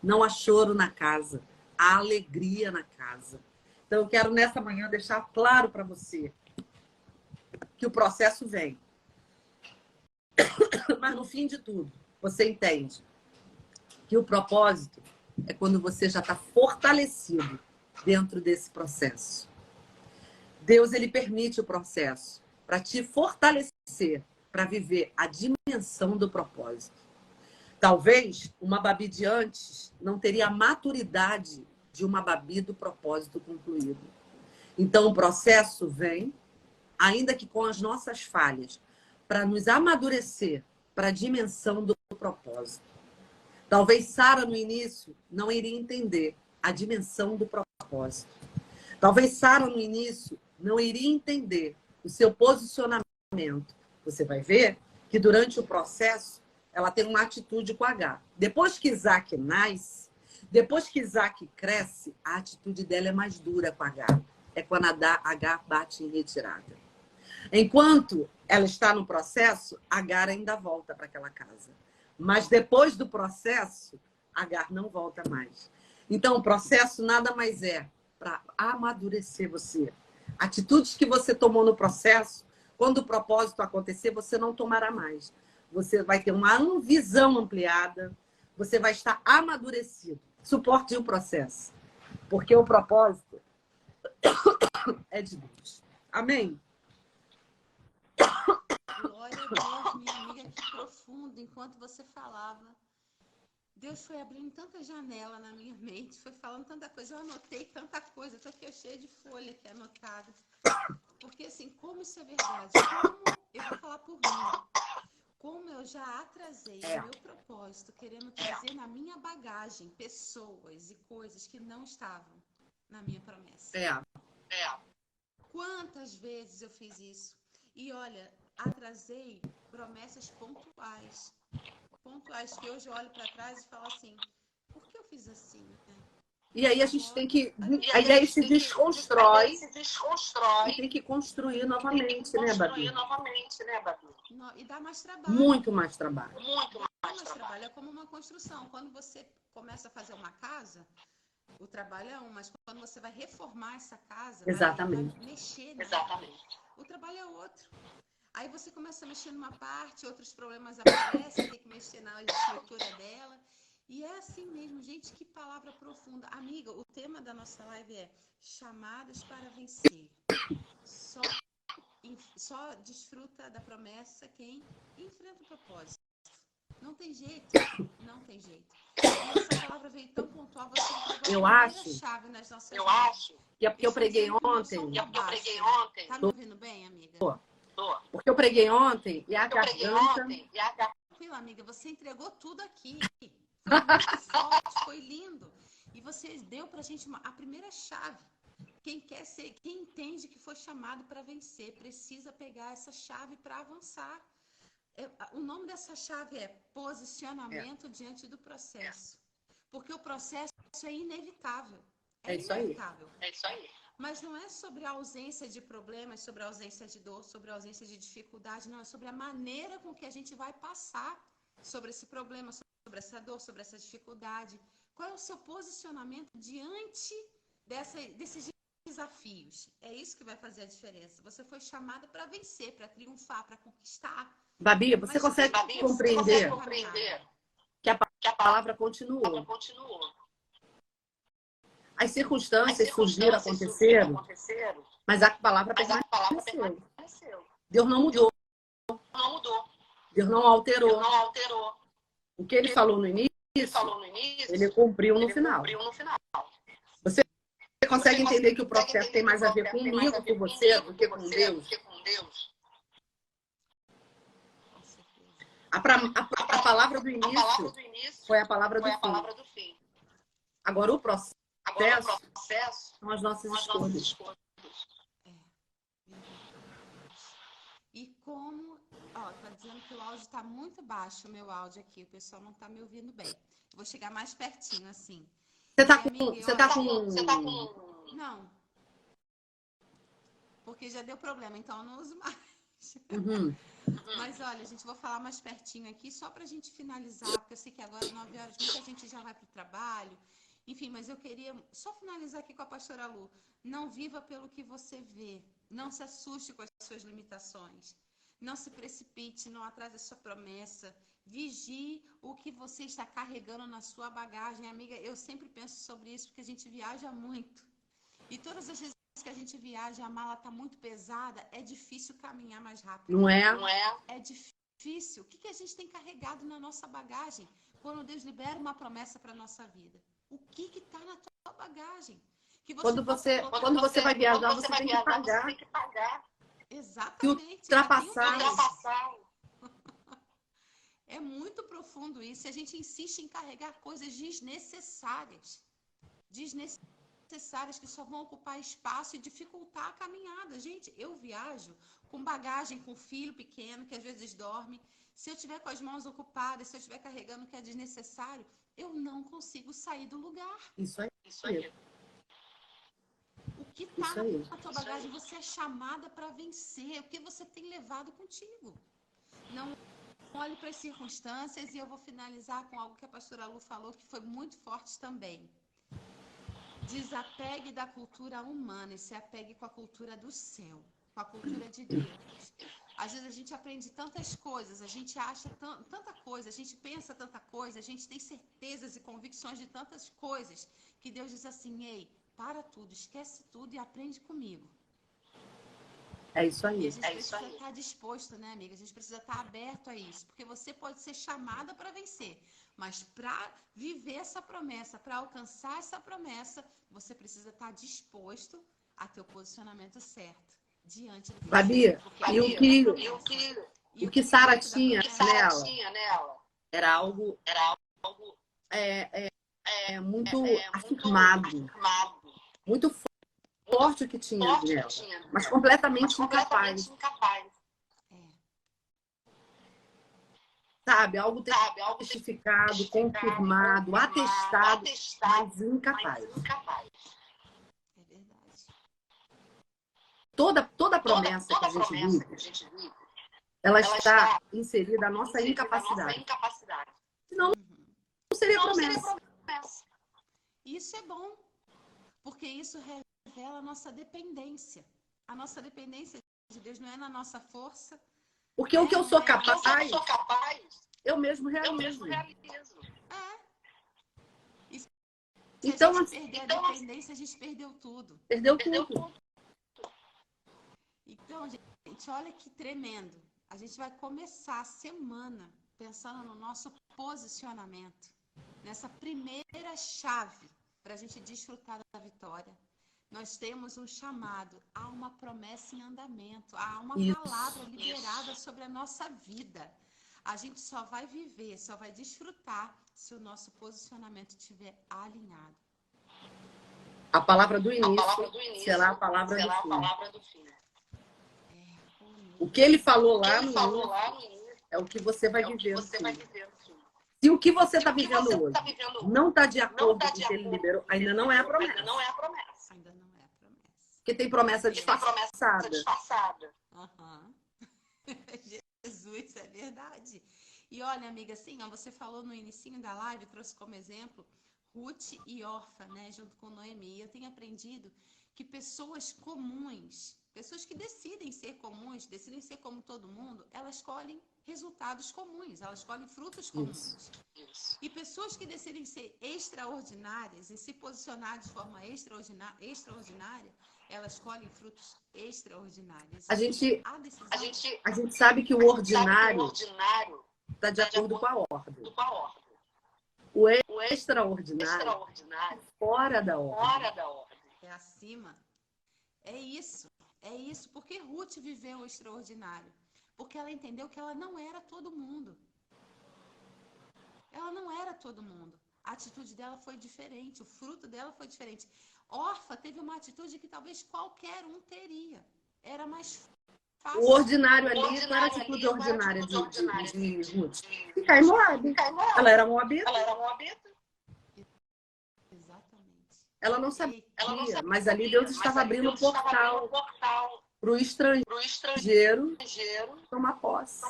Não há choro na casa, há alegria na casa. Então, eu quero nessa manhã deixar claro para você que o processo vem. Mas no fim de tudo, você entende que o propósito é quando você já está fortalecido dentro desse processo. Deus, ele permite o processo para te fortalecer, para viver a dimensão do propósito. Talvez uma Babi de antes não teria a maturidade de uma Babi do propósito concluído. Então, o processo vem, ainda que com as nossas falhas, para nos amadurecer para a dimensão do propósito. Talvez Sara, no início, não iria entender a dimensão do propósito. Talvez Sara, no início, não iria entender o seu posicionamento. Você vai ver que durante o processo, ela tem uma atitude com H. Depois que Isaac nasce, depois que Isaac cresce, a atitude dela é mais dura com H. É quando a H bate em retirada. Enquanto ela está no processo, Agar ainda volta para aquela casa. Mas depois do processo, Agar não volta mais. Então, o processo nada mais é para amadurecer você. Atitudes que você tomou no processo, quando o propósito acontecer, você não tomará mais. Você vai ter uma visão ampliada, você vai estar amadurecido. Suporte o processo. Porque o propósito é de Deus. Amém? Glória a Deus, minha amiga, que profundo. Enquanto você falava, Deus foi abrindo tanta janela na minha mente, foi falando tanta coisa. Eu anotei tanta coisa, estou aqui cheia de folha aqui anotada. Porque, assim, como isso é verdade? Como, eu vou falar por mim, como eu já atrasei o meu propósito, querendo trazer na minha bagagem pessoas e coisas que não estavam na minha promessa. Quantas vezes eu fiz isso? E olha, atrasei promessas pontuais. Pontuais que hoje eu olho para trás e falo assim, por que eu fiz assim? E aí a gente tem que... A ideia se desconstrói e tem que construir novamente, né, Babi? E dá mais trabalho. Muito mais trabalho. Dá mais trabalho. É como uma construção. Quando você começa a fazer uma casa, o trabalho é um, mas quando você vai reformar essa casa, vai mexer nela, o trabalho é outro. Aí você começa a mexer numa parte, outros problemas aparecem, tem que mexer na estrutura dela. E é assim mesmo, gente, que palavra profunda. Amiga, o tema da nossa live é chamadas para vencer. Só desfruta da promessa quem enfrenta o propósito. Não tem jeito, não tem jeito. E essa palavra veio tão pontual, você entregou a primeira chave nas nossas vidas. Que é porque eu preguei ontem. Tá me ouvindo bem, amiga? Porque eu preguei ontem e a garganta... Tranquila, amiga, você entregou tudo aqui. Foi muito forte, foi lindo. E você deu pra gente a primeira chave. quem entende que foi chamado para vencer, precisa pegar essa chave para avançar. O nome dessa chave é posicionamento diante do processo. Porque o processo é inevitável. É isso aí. Inevitável. É isso aí. Mas não é sobre a ausência de problemas, sobre a ausência de dor, sobre a ausência de dificuldade, não, é sobre a maneira com que a gente vai passar sobre esse problema, sobre essa dor, sobre essa dificuldade. Qual é o seu posicionamento diante desses desafios? É isso que vai fazer a diferença. Você foi chamada para vencer, para triunfar, para conquistar. Babi, você consegue compreender que a palavra continuou? As circunstâncias surgiram, aconteceram, mas a palavra permaneceu. Deus não mudou. Deus não alterou. O que ele falou no início, ele cumpriu no final. Você consegue entender que o processo tem mais a ver comigo, com você, do que com Deus? A palavra do início foi a palavra do fim. Agora o processo são as nossas escolhas. E como... Ó, tá dizendo que o áudio tá muito baixo, o meu áudio aqui. O pessoal não tá me ouvindo bem. Vou chegar mais pertinho, assim. Você tá com... Não. Porque já deu problema, então eu não uso mais. Uhum. Mas olha, gente, vou falar mais pertinho aqui, só pra gente finalizar, porque eu sei que agora, 9 horas, muita gente já vai pro trabalho. Enfim, mas eu queria só finalizar aqui com a pastora Lu. Não viva pelo que você vê. Não se assuste com as suas limitações. Não se precipite, não atrase a sua promessa. Vigie o que você está carregando na sua bagagem. Amiga, eu sempre penso sobre isso, porque a gente viaja muito. E todas as vezes que a gente viaja, a mala está muito pesada, é difícil caminhar mais rápido. Não é? É difícil. O que a gente tem carregado na nossa bagagem? Quando Deus libera uma promessa para a nossa vida. O que está na tua bagagem? Que Quando você vai viajar, você tem que pagar. Exatamente. Ultrapassar. É muito profundo isso. A gente insiste em carregar coisas desnecessárias que só vão ocupar espaço e dificultar a caminhada. Gente, eu viajo com bagagem, com filho pequeno que às vezes dorme. Se eu tiver com as mãos ocupadas, se eu estiver carregando o que é desnecessário, eu não consigo sair do lugar. Isso aí. O que está na tua bagagem, você é chamada para vencer. O que você tem levado contigo? Não olhe para as circunstâncias, e eu vou finalizar com algo que a pastora Lu falou, que foi muito forte também. Desapegue da cultura humana e se apegue com a cultura do céu, com a cultura de Deus. Às vezes a gente aprende tantas coisas, a gente acha tanta coisa, a gente pensa tanta coisa, a gente tem certezas e convicções de tantas coisas, que Deus diz assim: ei, para tudo, esquece tudo e aprende comigo. É isso aí. E a gente precisa estar disposto, né, amiga? A gente precisa estar aberto a isso, porque você pode ser chamada para vencer, mas para viver essa promessa, para alcançar essa promessa, você precisa estar disposto a ter o posicionamento certo diante do Babi, e o que Sara tinha nela era algo muito afirmado, muito forte o que tinha nela, mas completamente incapaz. Sabe, algo testificado, confirmado, atestado, mas incapaz. É verdade. Toda promessa que a gente vive, ela está inserida na nossa incapacidade. Senão, não seria promessa. Isso é bom, porque isso revela a nossa dependência. A nossa dependência de Deus não é na nossa força. Porque o que eu sou capaz, eu mesmo realizo. Então, a gente perder a dependência, a gente perdeu tudo. Perdeu tudo. Então, gente, olha que tremendo. A gente vai começar a semana pensando no nosso posicionamento, nessa primeira chave para a gente desfrutar da vitória. Nós temos um chamado, há uma promessa em andamento, há uma palavra liberada sobre a nossa vida. A gente só vai viver, só vai desfrutar se o nosso posicionamento estiver alinhado. A palavra do início será a palavra do fim. O que ele falou lá no início é o que você vai viver no fim. Se o que você está vivendo hoje não está de acordo com o que ele liberou, ainda não é a promessa. Ainda não é a promessa. Porque tem promessa disfarçada. Aham. Jesus, é verdade. E olha, amiga, assim, ó, você falou no inicinho da live, trouxe como exemplo Ruth e Orfa, né, junto com Noemi. Eu tenho aprendido que pessoas comuns, pessoas que decidem ser comuns, decidem ser como todo mundo, elas colhem resultados comuns, elas colhem frutos comuns. E pessoas que decidem ser extraordinárias e se posicionar de forma extraordinária, elas colhem frutos extraordinários. A gente sabe que o ordinário está de acordo com a ordem. O extraordinário é fora da ordem. É acima. É isso. É isso. Porque Ruth viveu o extraordinário. Porque ela entendeu que ela não era todo mundo. Ela não era todo mundo. A atitude dela foi diferente. O fruto dela foi diferente. Orfa teve uma atitude que talvez qualquer um teria. Era mais fácil. O ordinário ali, qual era a atitude ordinária de Ruth? Ficar em Moab. Ela era moabita. Exatamente. Ela não sabia, mas ali Deus estava abrindo o portal para o estrangeiro tomar posse.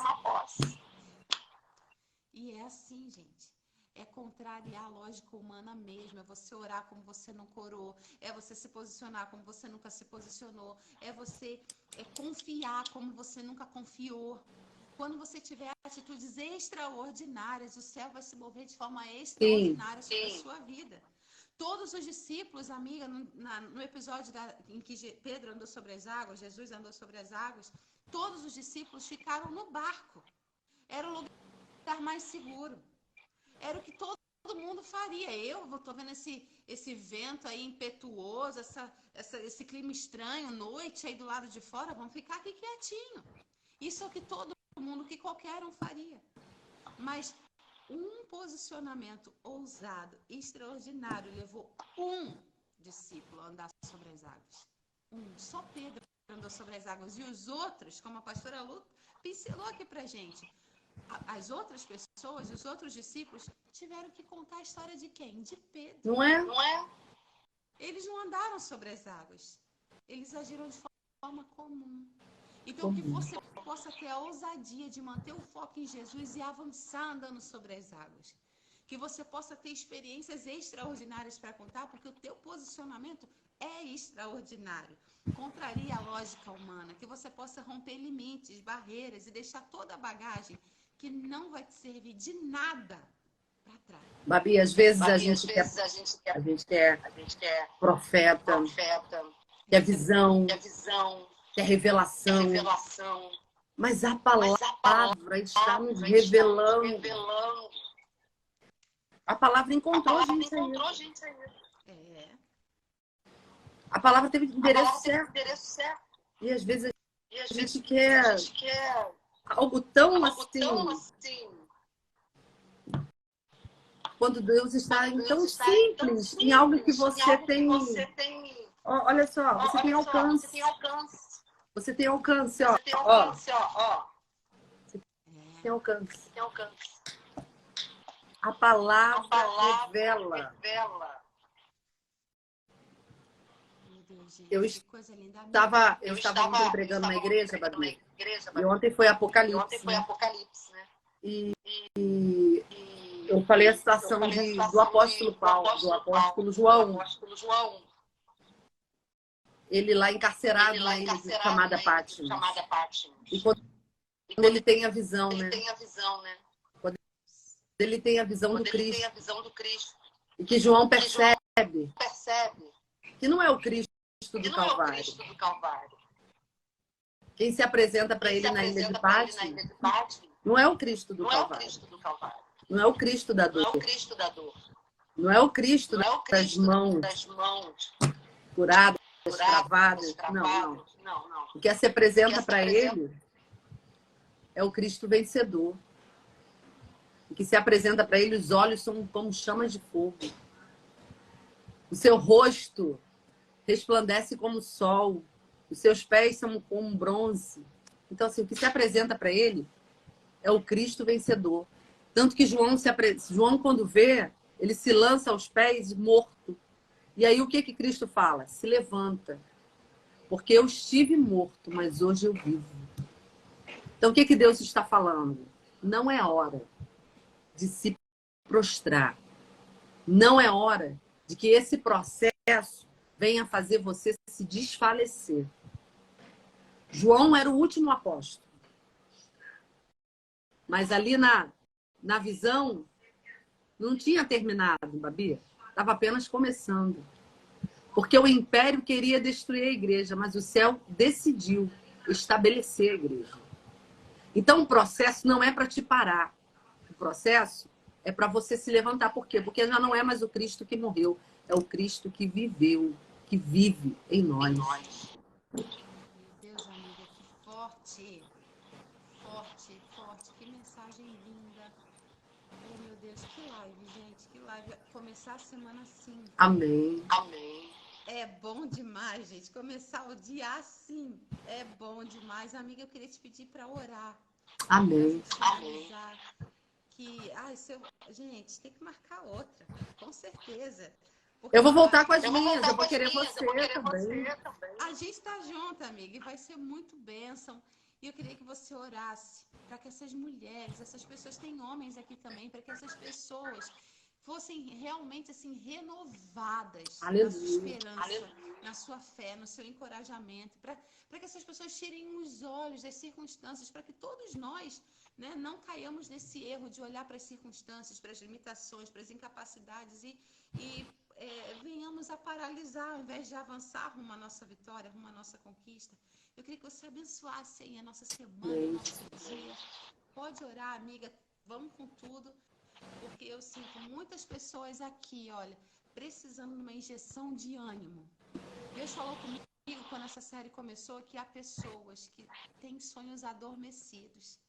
E é assim, gente. É contrariar a lógica humana mesmo. É você orar como você nunca orou. É você se posicionar como você nunca se posicionou. É você confiar como você nunca confiou. Quando você tiver atitudes extraordinárias, o céu vai se mover de forma extraordinária sobre a sua vida. Todos os discípulos, amiga, no episódio em que Pedro andou sobre as águas, Jesus andou sobre as águas, todos os discípulos ficaram no barco. Era o lugar mais seguro. Era o que todo mundo faria. Eu estou vendo esse vento aí impetuoso, esse clima estranho, noite aí do lado de fora, vamos ficar aqui quietinho. Isso é o que todo mundo, que qualquer um faria. Mas um posicionamento ousado, extraordinário, levou um discípulo a andar sobre as águas. Só Pedro andou sobre as águas. E os outros, como a pastora Lu pincelou aqui pra gente, as outras pessoas, os outros discípulos, tiveram que contar a história de quem? De Pedro. Não é? Eles não andaram sobre as águas. Eles agiram de forma comum. Então, que você possa ter a ousadia de manter o foco em Jesus e avançar andando sobre as águas. Que você possa ter experiências extraordinárias para contar, porque o teu posicionamento é extraordinário. Contraria a lógica humana. Que você possa romper limites, barreiras e deixar toda a bagagem que não vai te servir de nada para trás. Babi, às vezes a gente quer profeta, quer visão, quer revelação. Mas a palavra está nos revelando. A palavra encontrou a gente aí. A palavra teve endereço certo. E às vezes a gente quer algo tão assim. Quando Deus está em tão simples, em algo que você tem. Olha só, você tem alcance. Você tem alcance, ó. Você tem alcance. A palavra revela. Eu estava ontem pregando na igreja, Babi. E ontem foi Apocalipse, né? E eu falei a citação do apóstolo Paulo, do apóstolo João. Ele lá encarcerado na ilha chamada Patmos. E quando ele tem a visão, né? Quando ele tem a visão do Cristo. E que João percebe que não é o Cristo do Calvário. Quem se apresenta para ele na ilha de Patmos não é o Cristo do Calvário. Não é o Cristo da dor. Não é o Cristo das mãos curadas, travadas. Não. O que se apresenta para ele é o Cristo vencedor. O que se apresenta para ele, os olhos são como chamas de fogo. O seu rosto resplandece como o sol, os seus pés são como bronze. Então, assim, o que se apresenta para ele é o Cristo vencedor. Tanto que João, quando vê, ele se lança aos pés morto. E aí o que Cristo fala? Se levanta. Porque eu estive morto, mas hoje eu vivo. Então o que Deus está falando? Não é hora de se prostrar. Não é hora de que esse processo venha fazer você se desfalecer. João era o último apóstolo. Mas ali na visão, não tinha terminado, Babi. Estava apenas começando. Porque o império queria destruir a igreja, mas o céu decidiu estabelecer a igreja. Então o processo não é para te parar. O processo é para você se levantar. Por quê? Porque já não é mais o Cristo que morreu. É o Cristo que viveu, que vive em nós. Meu Deus, amiga, que forte. Forte, forte. Que mensagem linda. Oh, meu Deus, que live, gente. Que live. Começar a semana assim. Amém. É bom demais, gente. Começar o dia assim é bom demais. Amiga, eu queria te pedir para orar. Amém. Gente, tem que marcar outra, com certeza. Porque eu vou voltar com as minhas, eu vou querer você também. A gente tá junto, amiga, e vai ser muito bênção. E eu queria que você orasse para que essas mulheres, essas pessoas, tem homens aqui também, para que essas pessoas fossem realmente assim renovadas na sua esperança, na sua fé, no seu encorajamento, para que essas pessoas tirem os olhos das circunstâncias, para que todos nós, né, não caiamos nesse erro de olhar para as circunstâncias, para as limitações, para as incapacidades e venhamos a paralisar ao invés de avançar rumo à nossa vitória, rumo à nossa conquista. Eu queria que você abençoasse aí a nossa semana, o nosso dia. Pode orar, amiga, vamos com tudo. Porque eu sinto muitas pessoas aqui, olha, precisando de uma injeção de ânimo. Deus falou comigo quando essa série começou que há pessoas que têm sonhos adormecidos.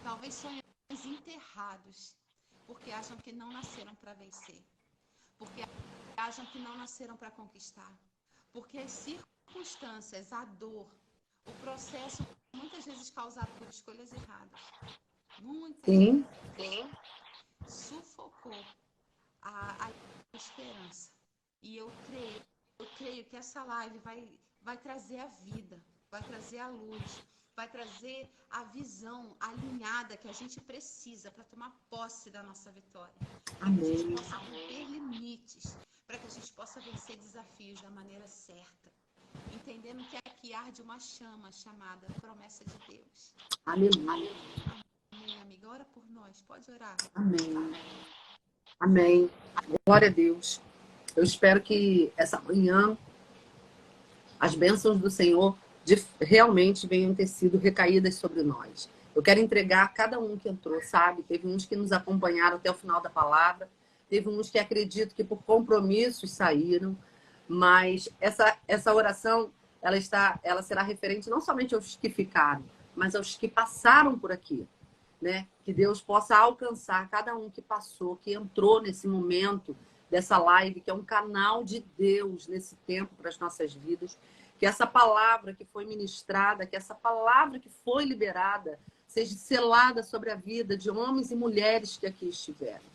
Talvez sonhos enterrados, porque acham que não nasceram para vencer. Porque acham que não nasceram para conquistar. Porque as circunstâncias, a dor, o processo, muitas vezes causado por escolhas erradas. Muitas vezes. Sufocou a esperança. E eu creio que essa live vai trazer a vida, vai trazer a luz, vai trazer a visão alinhada que a gente precisa para tomar posse da nossa vitória. Para que a gente possa romper limites, para que a gente possa vencer desafios da maneira certa. Entendendo que aqui arde uma chama chamada promessa de Deus. Aleluia. Amém, amiga. Ora por nós. Pode orar. Amém. Glória a Deus. Eu espero que essa manhã as bênçãos do Senhor realmente venham ter sido recaídas sobre nós. Eu quero entregar a cada um que entrou, sabe? Teve uns que nos acompanharam até o final da palavra, teve uns que acredito que por compromissos saíram, mas essa oração, ela será referente não somente aos que ficaram, mas aos que passaram por aqui. Né? Que Deus possa alcançar cada um que passou, que entrou nesse momento dessa live, que é um canal de Deus nesse tempo para as nossas vidas. Que essa palavra que foi ministrada, que essa palavra que foi liberada, seja selada sobre a vida de homens e mulheres que aqui estiveram.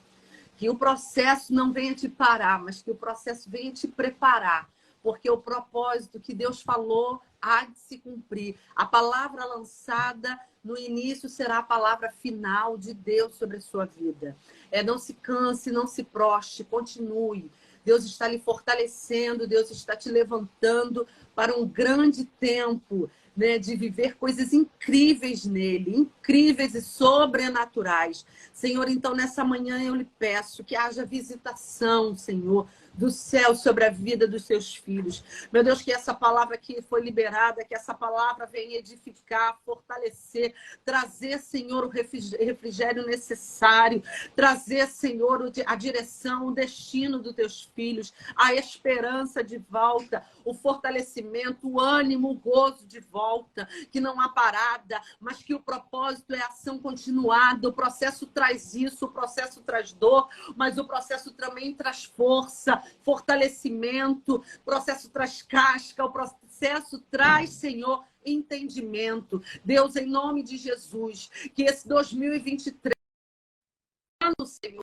Que o processo não venha te parar, mas que o processo venha te preparar. Porque o propósito que Deus falou há de se cumprir. A palavra lançada no início será a palavra final de Deus sobre a sua vida. Não se canse, não se proste, continue. Deus está lhe fortalecendo, Deus está te levantando para um grande tempo, né, de viver coisas incríveis nele, incríveis e sobrenaturais. Senhor, então nessa manhã eu lhe peço que haja visitação, Senhor, do céu sobre a vida dos seus filhos. Meu Deus, que essa palavra que foi liberada, que essa palavra venha edificar, fortalecer, trazer, Senhor, o refrigério necessário, trazer, Senhor, a direção, o destino dos teus filhos, a esperança de volta, o fortalecimento, o ânimo, o gozo de volta, que não há parada, mas que o propósito é ação continuada. O processo traz isso, o processo traz dor, mas o processo também traz força. fortalecimento. O processo traz casca, o processo traz, Senhor, entendimento. Deus, em nome de Jesus, que esse 2023 ano, Senhor,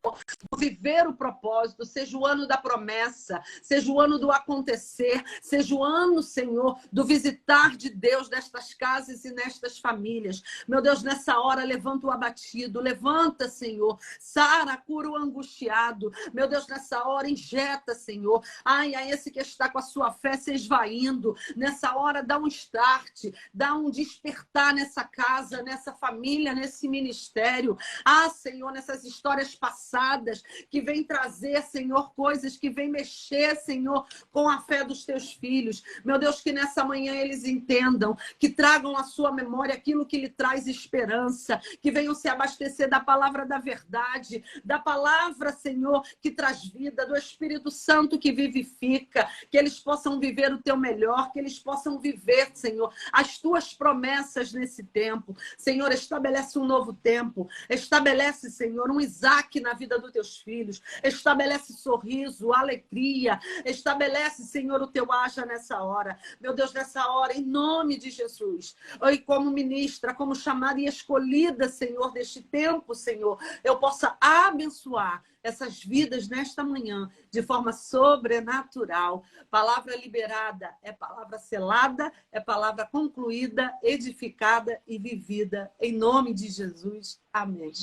do viver o propósito, seja o ano da promessa, seja o ano do acontecer, seja o ano, Senhor, do visitar de Deus nestas casas e nestas famílias. Meu Deus, nessa hora, levanta o abatido, levanta, Senhor, sara, cura o angustiado. Meu Deus, nessa hora, injeta, Senhor. Ai, a esse que está com a sua fé se esvaindo. Nessa hora, dá um start, dá um despertar nessa casa, nessa família, nesse ministério. Ah, Senhor, nessas histórias passadas que vem trazer, Senhor, coisas que vem mexer, Senhor, com a fé dos teus filhos. Meu Deus, que nessa manhã eles entendam, que tragam à sua memória aquilo que lhe traz esperança, que venham se abastecer da palavra da verdade, da palavra, Senhor, que traz vida, do Espírito Santo que vivifica, que eles possam viver o teu melhor, que eles possam viver, Senhor, as tuas promessas nesse tempo. Senhor, estabelece um novo tempo, estabelece, Senhor, um Isaac na vida dos teus filhos. Estabelece sorriso, alegria. Estabelece, Senhor, o teu haja nessa hora. Meu Deus, nessa hora, em nome de Jesus. E como ministra, como chamada e escolhida, Senhor, deste tempo, Senhor, eu possa abençoar essas vidas nesta manhã de forma sobrenatural. Palavra liberada é palavra selada, é palavra concluída, edificada e vivida. Em nome de Jesus. Amém.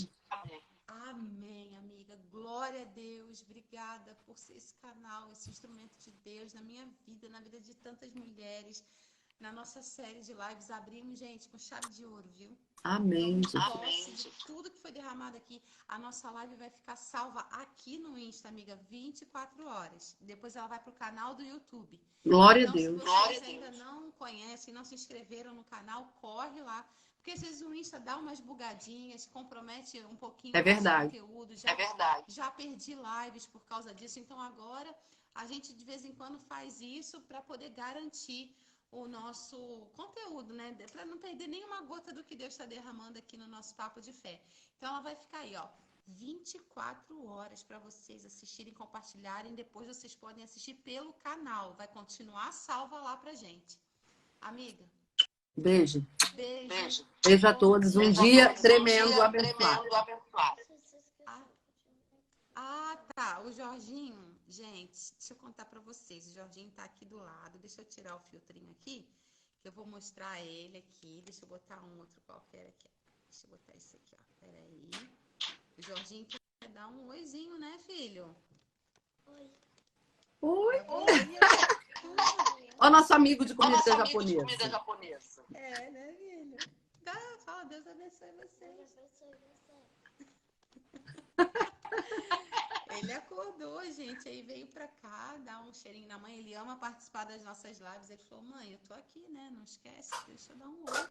Amém, amiga. Glória a Deus. Obrigada por ser esse canal, esse instrumento de Deus na minha vida, na vida de tantas mulheres. Na nossa série de lives, abrimos, gente, com chave de ouro, viu? Amém. Posse de tudo que foi derramado aqui. A nossa live vai ficar salva aqui no Insta, amiga, 24 horas. Depois ela vai para o canal do YouTube. Glória Então, a Deus. se vocês ainda não conhecem, não se inscreveram no canal, corre lá. Porque às vezes o Insta dá umas bugadinhas, compromete um pouquinho É o nosso verdade. conteúdo. Já perdi lives por causa disso. Então agora a gente de vez em quando faz isso para poder garantir o nosso conteúdo, né? Para não perder nenhuma gota do que Deus está derramando aqui no nosso papo de fé. Então ela vai ficar aí, ó, 24 horas para vocês assistirem, compartilharem. Depois vocês podem assistir pelo canal. Vai continuar salva lá pra gente. Amiga. Beijo. Beijo. Beijo a todos. Um dia tremendo, abençoado. Tá. O Jorginho, gente, deixa eu contar pra vocês. O Jorginho tá aqui do lado. Deixa eu tirar o filtrinho aqui, que eu vou mostrar ele aqui. Deixa eu botar um outro qualquer aqui. Deixa eu botar esse aqui, ó. Peraí. O Jorginho quer dar um oizinho, né, filho? Oi. Ó, nosso amigo de comida japonesa. É, né, filho? Fala, Deus abençoe vocês. Ele acordou, gente, aí veio pra cá, dar um cheirinho na mãe. Ele ama participar das nossas lives. Ele falou, mãe, eu tô aqui, né? Não esquece, deixa eu dar um oi.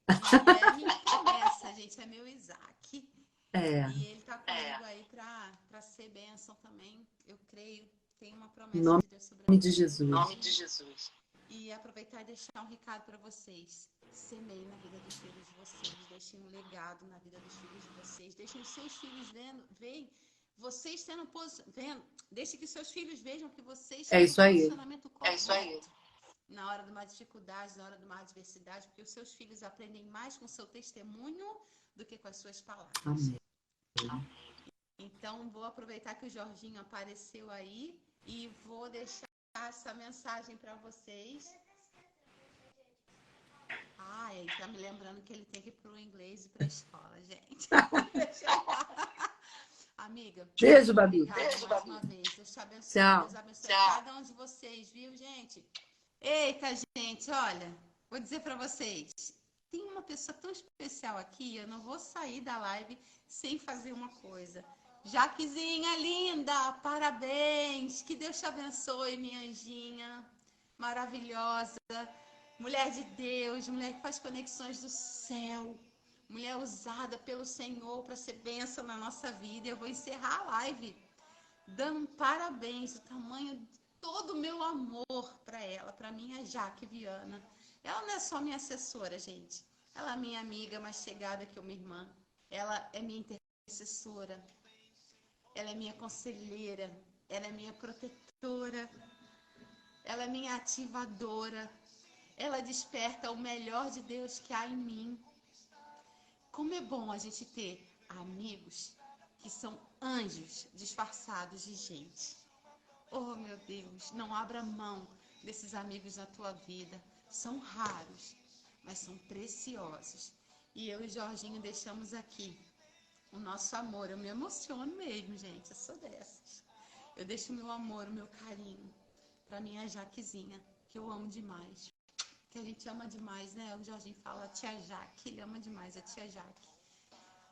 E é minha promessa, gente, é meu Isaac. E ele tá comigo aí pra ser bênção também. Eu creio, tem uma promessa de Deus sobre a Em vida. nome de Jesus. E aproveitar e deixar um recado para vocês. Semeiem na vida dos filhos de vocês. Deixem um legado na vida dos filhos de vocês. Deixem os seus filhos veem vocês sendo vendo. Deixe que seus filhos vejam que vocês têm um posicionamento correto. Na hora de uma dificuldade, na hora de uma adversidade, porque os seus filhos aprendem mais com o seu testemunho do que com as suas palavras. Amém. Então, vou aproveitar que o Jorginho apareceu aí e vou deixar essa mensagem para vocês. Ele tá me lembrando que ele tem que ir pro inglês e pra escola, gente. Amiga. Beijo, Babi. Beijo, mais uma vez. Deus te abençoe. Tchau. Deus abençoe cada um de vocês, viu, gente? Eita, gente, olha, vou dizer para vocês. Tem uma pessoa tão especial aqui, eu não vou sair da live sem fazer uma coisa. Jaquezinha linda, parabéns. Que Deus te abençoe, minha anjinha. Maravilhosa. Mulher de Deus, mulher que faz conexões do céu. Mulher usada pelo Senhor para ser bênção na nossa vida. Eu vou encerrar a live dando um parabéns, o tamanho de todo o meu amor para ela, para minha Jaque Viana. Ela não é só minha assessora, gente. Ela é minha amiga mais chegada que uma irmã. Ela é minha intercessora. Ela é minha conselheira. ela é minha protetora, ela é minha ativadora, ela desperta o melhor de Deus que há em mim. Como é bom a gente ter amigos que são anjos disfarçados de gente. Oh, meu Deus, não abra mão desses amigos na tua vida. São raros, mas são preciosos. E eu e Jorginho deixamos aqui o nosso amor. Eu me emociono mesmo, gente, eu sou dessas. Eu deixo o meu amor, o meu carinho para minha Jaquezinha, que eu amo demais. Que a gente ama demais, né? O Jorginho fala, a tia Jaque, ele ama demais a tia Jaque.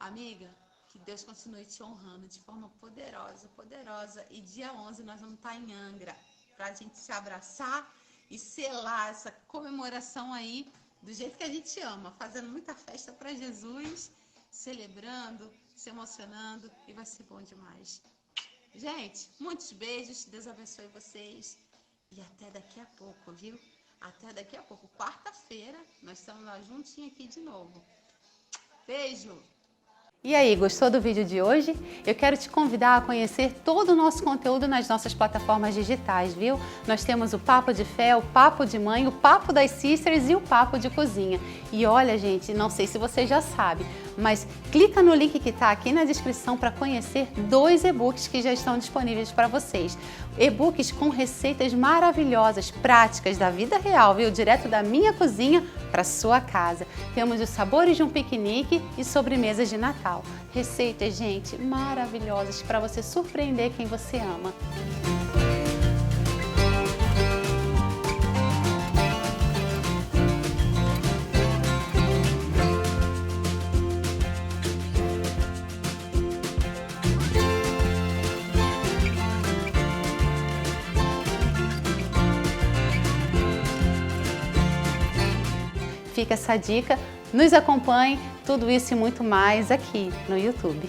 Amiga, que Deus continue te honrando de forma poderosa, poderosa. E dia 11 nós vamos estar em Angra, para a gente se abraçar e selar essa comemoração aí do jeito que a gente ama, fazendo muita festa para Jesus, celebrando, se emocionando, e vai ser bom demais. Gente, muitos beijos, Deus abençoe vocês e até daqui a pouco, viu? Até daqui a pouco, quarta-feira, nós estamos lá juntinho aqui de novo. Beijo! E aí, gostou do vídeo de hoje? Eu quero te convidar a conhecer todo o nosso conteúdo nas nossas plataformas digitais, viu? Nós temos o Papo de Fé, o Papo de Mãe, o Papo das Sisters e o Papo de Cozinha. E olha, gente, não sei se você já sabe, mas clica no link que está aqui na descrição para conhecer 2 e-books que já estão disponíveis para vocês. E-books com receitas maravilhosas, práticas da vida real, viu? Direto da minha cozinha para sua casa. Temos os sabores de um piquenique e sobremesas de Natal. Receitas, gente, maravilhosas para você surpreender quem você ama. Fica essa dica, nos acompanhe, tudo isso e muito mais aqui no YouTube.